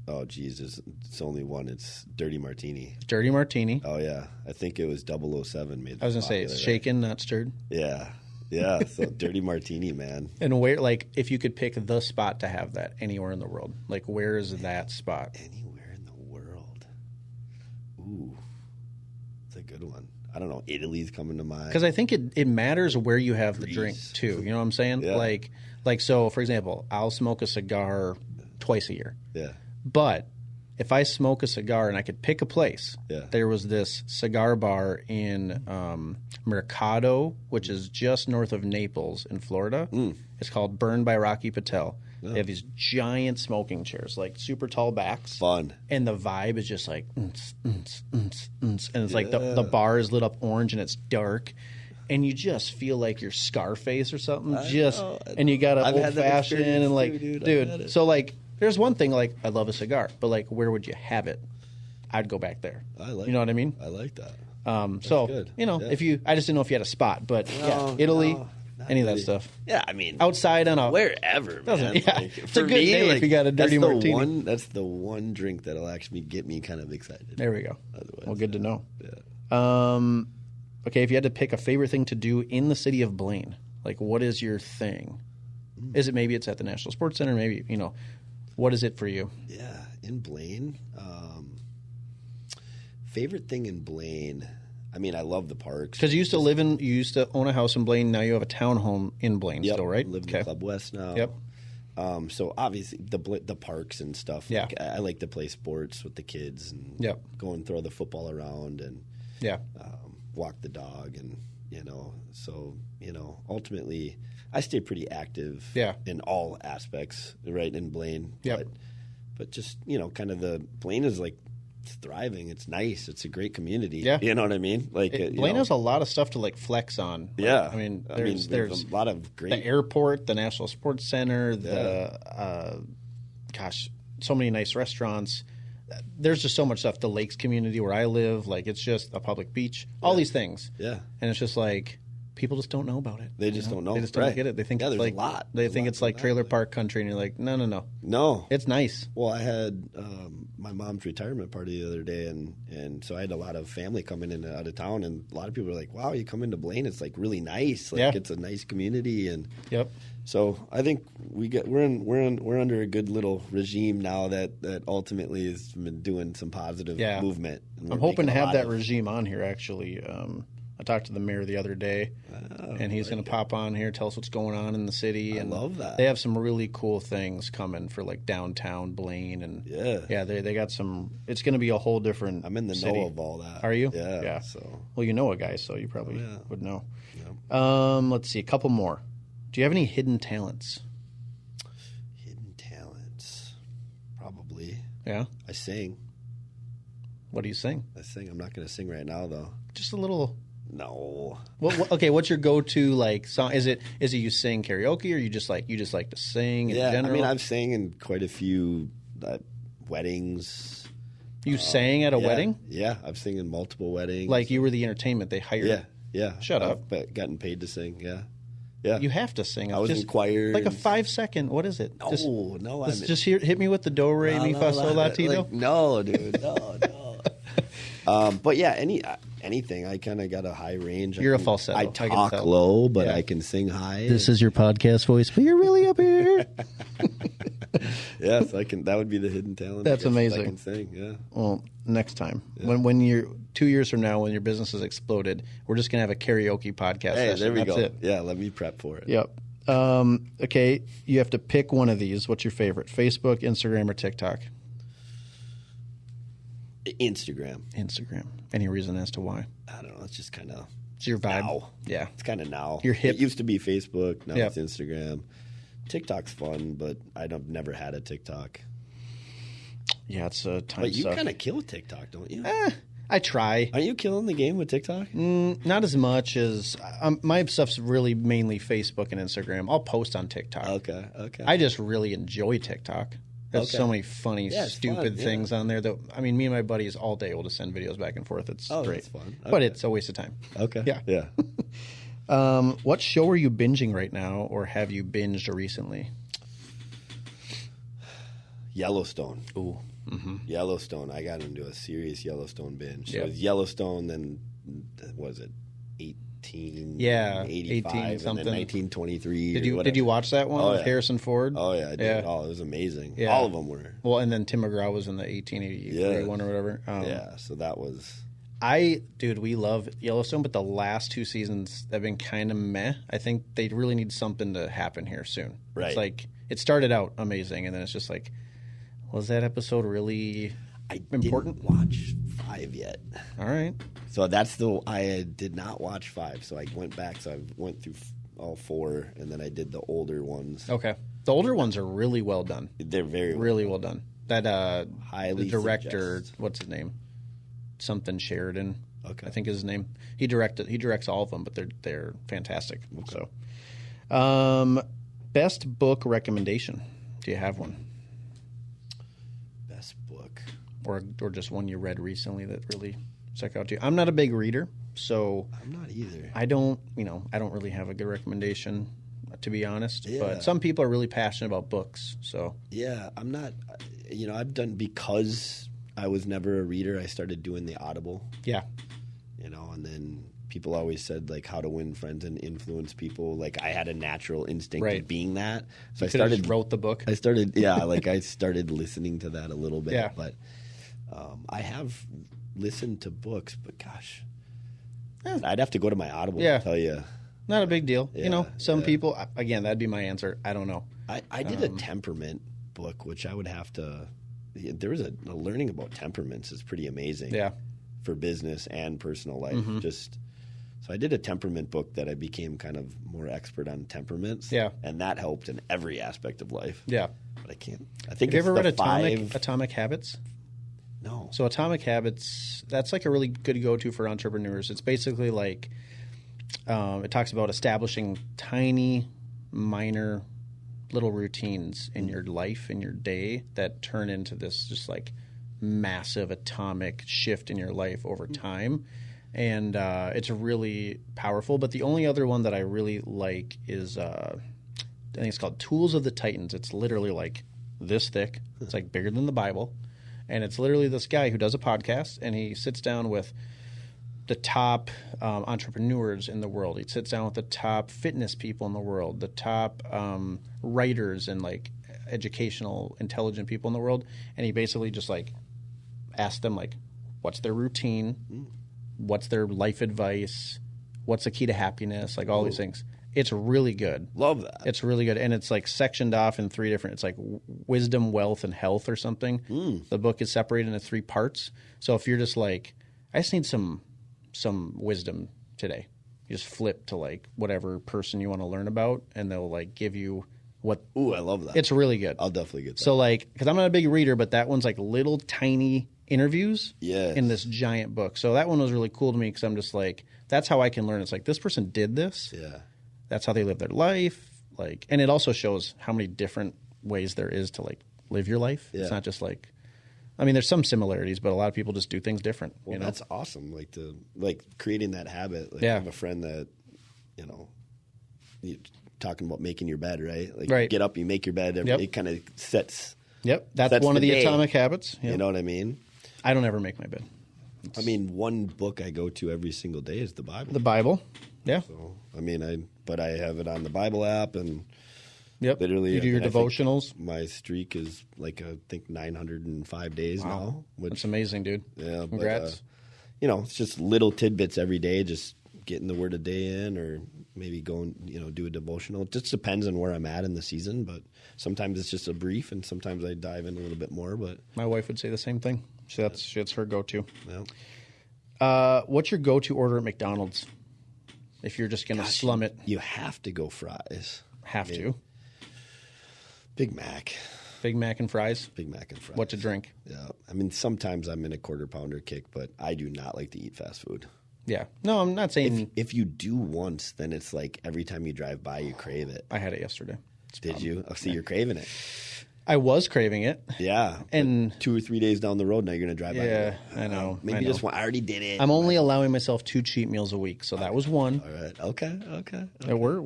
Oh, Jesus. It's only one. It's Dirty Martini. Dirty Martini. Oh, yeah. I think it was 007 made that. I was going to say, it's shaken, not stirred. Yeah. Yeah. So Dirty Martini, man. And where, like, if you could pick the spot to have that anywhere in the world, like, where is that spot? Anywhere in the world. Ooh. That's a good one. I don't know. Italy's coming to mind. Because I think it matters where you have the drink, too. You know what I'm saying? Yeah. Like, so, for example, I'll smoke a cigar twice a year. Yeah. But if I smoke a cigar and I could pick a place, there was this cigar bar in Mercado, which is just north of Naples in Florida. It's called Burned by Rocky Patel. They have these giant smoking chairs, like super tall backs. Fun. And the vibe is just like, and it's like the bar is lit up orange and it's dark. And you just feel like you're Scarface or something. And you got an old fashioned and like, too, dude. So like, there's one thing, like, I love a cigar, but, like, where would you have it? I'd go back there. You know what I mean? I like that. So, good. you know, I just didn't know if you had a spot, but, Italy, any of that stuff. Yeah, I mean. Outside on a. Wherever, man. Yeah. Like, It's a good day if you got a dirty martini. That's the one drink that'll actually get me kind of excited. There we go. Otherwise, Well, good to know. Yeah. Okay, if you had to pick a favorite thing to do in the city of Blaine, like, what is your thing? Is it maybe it's at the National Sports Center? Maybe, you know. What is it for you? Yeah, in Blaine. Favorite thing in Blaine. I mean, I love the parks. Because you used to own a house in Blaine. Now you have a townhome in Blaine still, right? Live in Club West now. Yep. So obviously the parks and stuff. Yeah. Like, I like to play sports with the kids and go and throw the football around and walk the dog and so ultimately I stay pretty active in all aspects, right, in Blaine. Yep. But just, kind of the Blaine is like, it's thriving. It's nice. It's a great community. Yeah. You know what I mean? Like Blaine has a lot of stuff to like flex on. Yeah. I mean, there's a lot of great. The airport, the National Sports Center, so many nice restaurants. There's just so much stuff. The Lakes community where I live, like it's just a public beach. All these things. Yeah. And it's just like, people just don't know about it. They just don't know. They just don't get it. They think it's there's like a lot. They think it's like trailer park country, and you're like, no. No, it's nice. Well, I had my mom's retirement party the other day, and so I had a lot of family coming in and out of town, and a lot of people were like, "Wow, you come into Blaine? It's like really nice. Like it's a nice community." And so I think we're under a good little regime now that ultimately has been doing some positive movement. I'm hoping to have that regime on here actually. I talked to the mayor the other day, and he's going to pop on here, tell us what's going on in the city. I love that. They have some really cool things coming for like downtown Blaine, and they got some. It's going to be a whole different. I'm in the know of all that. Are you? Yeah. So well, you know a guy, so you probably would know. Yeah. Let's see, a couple more. Do you have any hidden talents? Hidden talents, probably. Yeah. I sing. What do you sing? I sing. I'm not going to sing right now though. Just a little. No. Okay, what's your go-to like song? Is it you sing karaoke, or you just like to sing in general? I mean, I've sang in quite a few weddings. You sang at a wedding? Yeah, I've sung in multiple weddings. Like you were the entertainment they hired? Yeah. Shut up. I've gotten paid to sing, yeah. You have to sing. I was in choir. Like a 5-second, what is it? No. Just hit me with the do, re, mi, fa, sol, la, ti, do? No, dude, no. But yeah, anything. I kind of got a high range. You're a falsetto. I talk low, but I can sing high. This is your podcast voice, but you're really up here. Yes, I can. That would be the hidden talent. That's amazing. I can sing. Yeah. Well, next time, when you're 2 years from now, when your business has exploded, we're just gonna have a karaoke podcast. Hey, session. there we That's go. It. Yeah, let me prep for it. Yep. Okay, you have to pick one of these. What's your favorite? Facebook, Instagram, or TikTok? Instagram. Any reason as to why? I don't know. It's just kind of. It's your vibe. Now. Yeah. It's kind of now. You're hip. It used to be Facebook. Now it's Instagram. TikTok's fun, but I've never had a TikTok. Yeah, it's a time. But you kind of kill TikTok, don't you? I try. Are you killing the game with TikTok? Not as much as my stuff's really mainly Facebook and Instagram. I'll post on TikTok. Okay. I just really enjoy TikTok. There's so many funny, stupid things on there that me and my buddies all day will just send videos back and forth. It's great. That's fun. Okay. But it's a waste of time. Okay. Yeah. What show are you binging right now, or have you binged recently? Yellowstone. Ooh. Mm-hmm. Yellowstone. I got into a serious Yellowstone binge. So Yep. it was Yellowstone, then what was it 1885, 18 something. and then 1923. Did you watch that one with Harrison Ford? Oh yeah, I did. Yeah. Oh, it was amazing. Yeah. All of them were. Well, and then Tim McGraw was in the 1883 one or whatever. Yeah, so that was. We love Yellowstone, but the last 2 seasons have been kind of meh. I think they really need something to happen here soon. Right. It's like it started out amazing, and then it's just like, was that episode really important? Didn't watch 5 yet. All right. So I did not watch 5. So I went back. So I went through all 4, and then I did the older ones. Okay. The older ones are really well done. They're really well done. That highly the director, suggest. what's his name? Something Sheridan. Okay. I think is his name. He directs all of them, but they're fantastic. Okay. So, best book recommendation. Do you have one? Best book, or just one you read recently that really stuck out to you? I'm not a big reader, so I'm not either. I don't really have a good recommendation, to be honest. Yeah. But some people are really passionate about books. So yeah, I'm not. I've done, because I was never a reader, I started doing the Audible. Yeah. And then people always said, like, how to win friends and influence people. Like, I had a natural instinct of being that. So I started wrote the book. I started listening to that a little bit. Yeah. But I have listened to books, but gosh, I'd have to go to my Audible to tell you. Not a big deal. Yeah, some people, again, that'd be my answer. I don't know. I did a temperament book, which I would have to. There was a learning about temperaments is pretty amazing. Yeah. For business and personal life. Mm-hmm. So I did a temperament book that I became kind of more expert on temperaments. Yeah. And that helped in every aspect of life. Yeah. But I can't. I think have you ever read Atomic Atomic Habits? No. So Atomic Habits, that's like a really good go-to for entrepreneurs. It's basically like it talks about establishing tiny, minor, little routines in your life, in your day, that turn into this just like massive atomic shift in your life over time. and it's really powerful. But the only other one that I really like is I think it's called Tools of the Titans. It's literally like this thick. It's like bigger than the Bible, and it's literally this guy who does a podcast, and he sits down with the top entrepreneurs in the world. He sits down with the top fitness people in the world, the top writers and like educational, intelligent people in the world, and he basically just like asks them like, what's their routine, what's their life advice, what's the key to happiness, like all these things. It's really good. Love that. It's really good, and it's like sectioned off in 3 different. It's like wisdom, wealth, and health or something. The book is separated into 3 parts. So if you're just like, I just need some wisdom today, you just flip to like whatever person you want to learn about, and they'll like give you what. Ooh, I love that. It's really good. I'll definitely get that. So like, because I'm not a big reader, but that one's like little tiny interviews in this giant book. So that one was really cool to me because I'm just like, that's how I can learn. It's like, this person did this. Yeah. That's how they live their life. Like, and it also shows how many different ways there is to like live your life. Yeah. It's not just like, I mean, there's some similarities, but a lot of people just do things different. Well, you know? that's awesome. Like creating that habit. Like Yeah. I have a friend that, talking about making your bed, right? Like Right. you get up, you make your bed. Yep. It kind of sets. Yep, that's That's one the of the day. atomic habits. Yep. You know what I mean? I don't ever make my bed. I mean, one book I go to every single day is the Bible. The Bible. Yeah. So, I mean, I have it on the Bible app, and Yep. literally You do your I think devotionals. My streak is like I think 905 days now. That's amazing, dude. Yeah, Congrats. But, it's just little tidbits every day, just getting the word a day in, or maybe going, do a devotional. It just depends on where I'm at in the season, but sometimes it's just a brief, and sometimes I dive in a little bit more. But My wife would say the same thing. So that's her go-to. yeah. What's your go-to order at McDonald's? If you're just going to slum it. You have to go fries. Have to. Big Mac. Big Mac and fries. Big Mac and fries. What to drink? Yeah. I mean, sometimes I'm in a quarter pounder kick, but I do not like to eat fast food. Yeah. No, I'm not saying. If you do once, then it's like every time you drive by, you crave it. I had it yesterday. Did you? Oh, see, you're craving it. I was craving it. Yeah. And 2 or 3 days down the road, now you're going to drive by. Yeah, I know. Maybe I know. just one. I already did it. I'm only allowing myself 2 cheat meals a week, so that was one. All right. Okay. Yeah, we're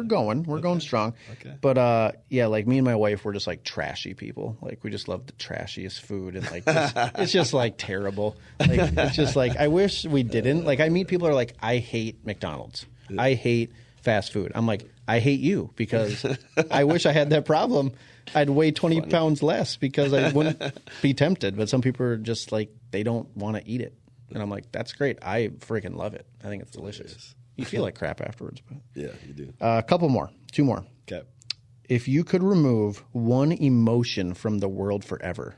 going. We're going strong. Okay. But yeah, like me and my wife, we're just like trashy people. Like we just love the trashiest food, and like it's just like terrible. Like it's just like I wish we didn't. Like I meet people who are like, I hate McDonald's. I hate fast food. I'm like, I hate you because I wish I had that problem. I'd weigh 20 pounds less because I wouldn't be tempted. But some people are just like, they don't want to eat it. And I'm like, that's great. I freaking love it. I think it's delicious. You feel like crap afterwards. But Yeah, you do. a couple more. 2 more. Okay. If you could remove one emotion from the world forever,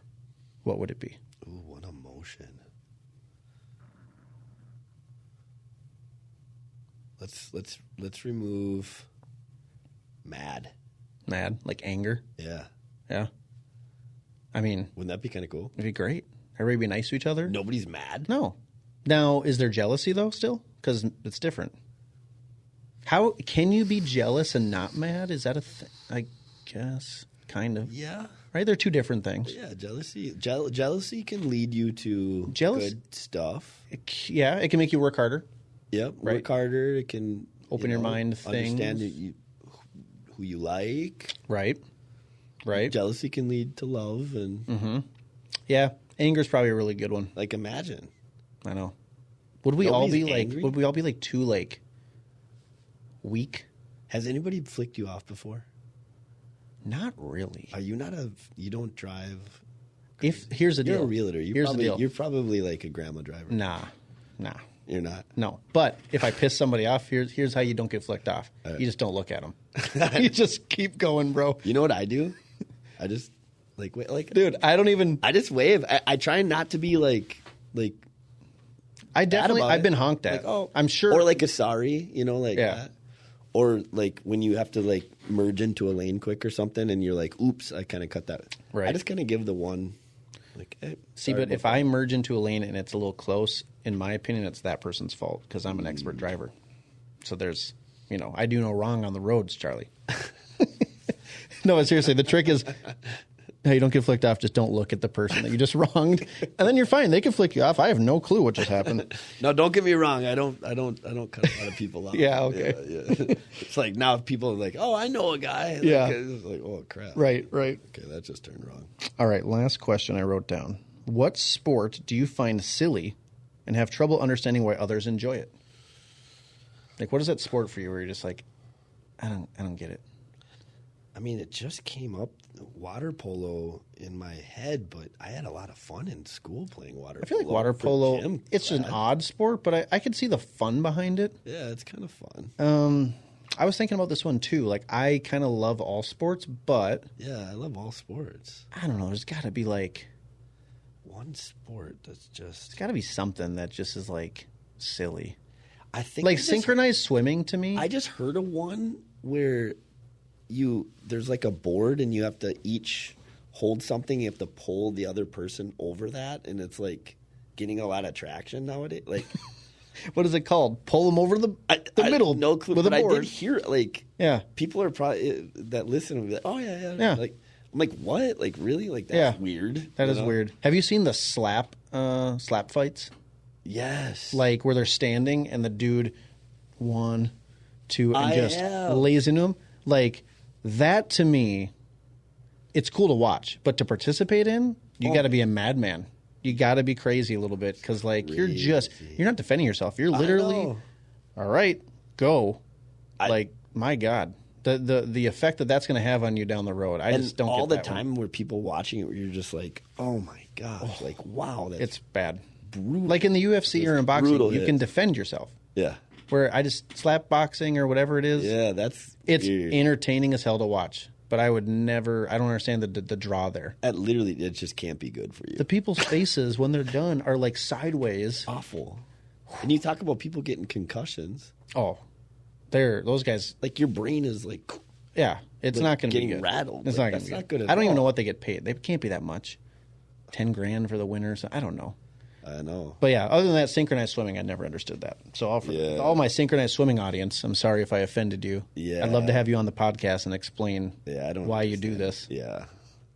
what would it be? Ooh, what emotion. Let's remove mad. Mad? Like anger? Yeah. Yeah. I mean, Wouldn't that be kind of cool? it'd be great. Everybody be nice to each other? Nobody's mad. No. Now, is there jealousy, though, still? Because it's different. How can you be jealous and not mad? Is that a thing? I guess. Kind of. Yeah. Right? They're 2 different things. Yeah, jealousy. Jealousy can lead you to good stuff. Yeah, it can make you work harder. Yep. Right. Work harder. It can Open your mind to understand things. who you like. Right. Right. Jealousy can lead to love, and Yeah. Anger's probably a really good one. like imagine. I know. Would we all be Nobody's like? angry? Would we all be like too like weak? Has anybody flicked you off before? Not really. Are you not you don't drive? If here's the You're deal. a realtor. Here's the deal. You're probably like a grandma driver. Nah. You're not. No. But if I piss somebody off, here's how you don't get flicked off. You just don't look at them. You just keep going, bro. You know what I do? I just Dude, I don't even. I just wave. I try not to be like. I definitely. about I've it. been honked at. Like, oh, I'm sure. Or like a sorry, like Yeah. that. Or like when you have to like merge into a lane quick or something, and you're like, "Oops, I kind of cut that." Right. I just kind of give the one, like, hey, See, sorry but about if I merge into a lane and it's a little close, in my opinion, it's that person's fault because I'm an expert driver. So there's, I do no wrong on the roads, Charlie. No, but seriously, the trick is Hey, you don't get flicked off. Just don't look at the person that you just wronged, and then you're fine. They can flick you off. I have no clue what just happened. No, don't get me wrong. I don't cut a lot of people off. Yeah, okay. Yeah. It's like now people are like, oh, I know a guy. Like, Yeah. it's like, oh crap. Right. Okay, that just turned wrong. All right, last question I wrote down. What sport do you find silly and have trouble understanding why others enjoy it? Like, what is that sport for you where you're just like, I don't get it? I mean, it just came up, water polo, in my head, but I had a lot of fun in school playing water polo. I feel like water for polo, gym it's an class. odd sport, but I could see the fun behind it. Yeah, it's kind of fun. I was thinking about this one too. Like, I kind of love all sports, but Yeah, I love all sports. I don't know. There's got to be like, One sport that's just... there's got to be something that just is like silly. I think Like synchronized swimming to me. I just heard of one where there's like a board and you have to each hold something. You have to pull the other person over that, and it's like getting a lot of traction nowadays. Like, what is it called? Pull them over the middle. No clue. with But a board. I did hear like Yeah. people are probably that listen will be like, oh yeah. Yeah. Like I'm like, what? Like really? Like that's weird. That you is know? weird. Have you seen the slap fights? Yes. Like where they're standing and the dude 1, 2 and I just have. lays into him. Like that to me, it's cool to watch, but to participate in, you got to be a madman. You got to be crazy a little bit because like you're not defending yourself. You're literally, know. all right, go. Like my God. The effect that's going to have on you down the road, I just don't all get the that time where people watching it, where you're just like, oh my gosh, like wow, that's It's bad. brutal. Like in the UFC or in boxing, brutal you hit. can defend yourself. yeah, Where I just slap boxing or whatever it is, yeah, that's it's weird. entertaining as hell to watch. But I would never. I don't understand the draw there. That literally, it just can't be good for you. The people's faces when they're done are like sideways. Awful. And you talk about people getting concussions, Oh, those guys. like your brain is like, Yeah, it's Like, not going to be getting good. rattled. It's Like, not going that's to be not good. good at I don't even all. know what they get paid. They can't be that much. $10,000 for the winners. I don't know. I know. But yeah, other than that, synchronized swimming, I never understood that. So all my synchronized swimming audience, I'm sorry if I offended you. Yeah. I'd love to have you on the podcast and explain Yeah, I don't why you do this. Yeah,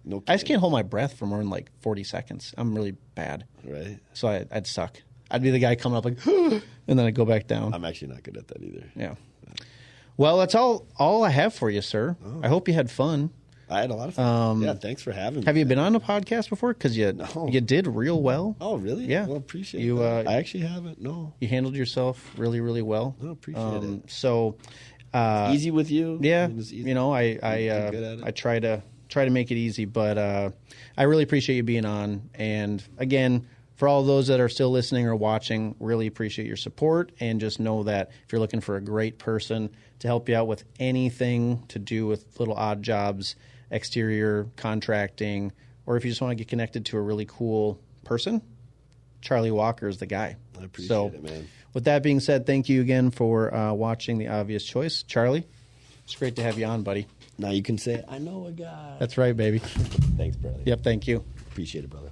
no, I just can't hold my breath for more than like 40 seconds. I'm really bad. right? So I'd suck. I'd be the guy coming up like, and then I'd go back down. I'm actually not good at that either. Yeah. Well, that's all I have for you, sir. I hope you had fun. I had a lot of fun. Yeah, thanks for having me. Have you been on a podcast before? Because you did real well. Oh, really? Yeah. Well, appreciate You, that. I actually haven't. No. You handled yourself really, really well. No, appreciate it. So, Easy with you? yeah, I mean, it's easy. you know, You're good at it? I try to make it easy, but I really appreciate you being on. And again, for all those that are still listening or watching, really appreciate your support. And just know that if you're looking for a great person to help you out with anything to do with little odd jobs, exterior contracting, or if you just want to get connected to a really cool person, Charlie Walker is the guy. I appreciate it, man. With that being said, thank you again for watching The Obvious Choice. Charlie, it's great to have you on, buddy. Now you can say, I know a guy. That's right, baby. Thanks, brother. Yep, thank you. Appreciate it, brother.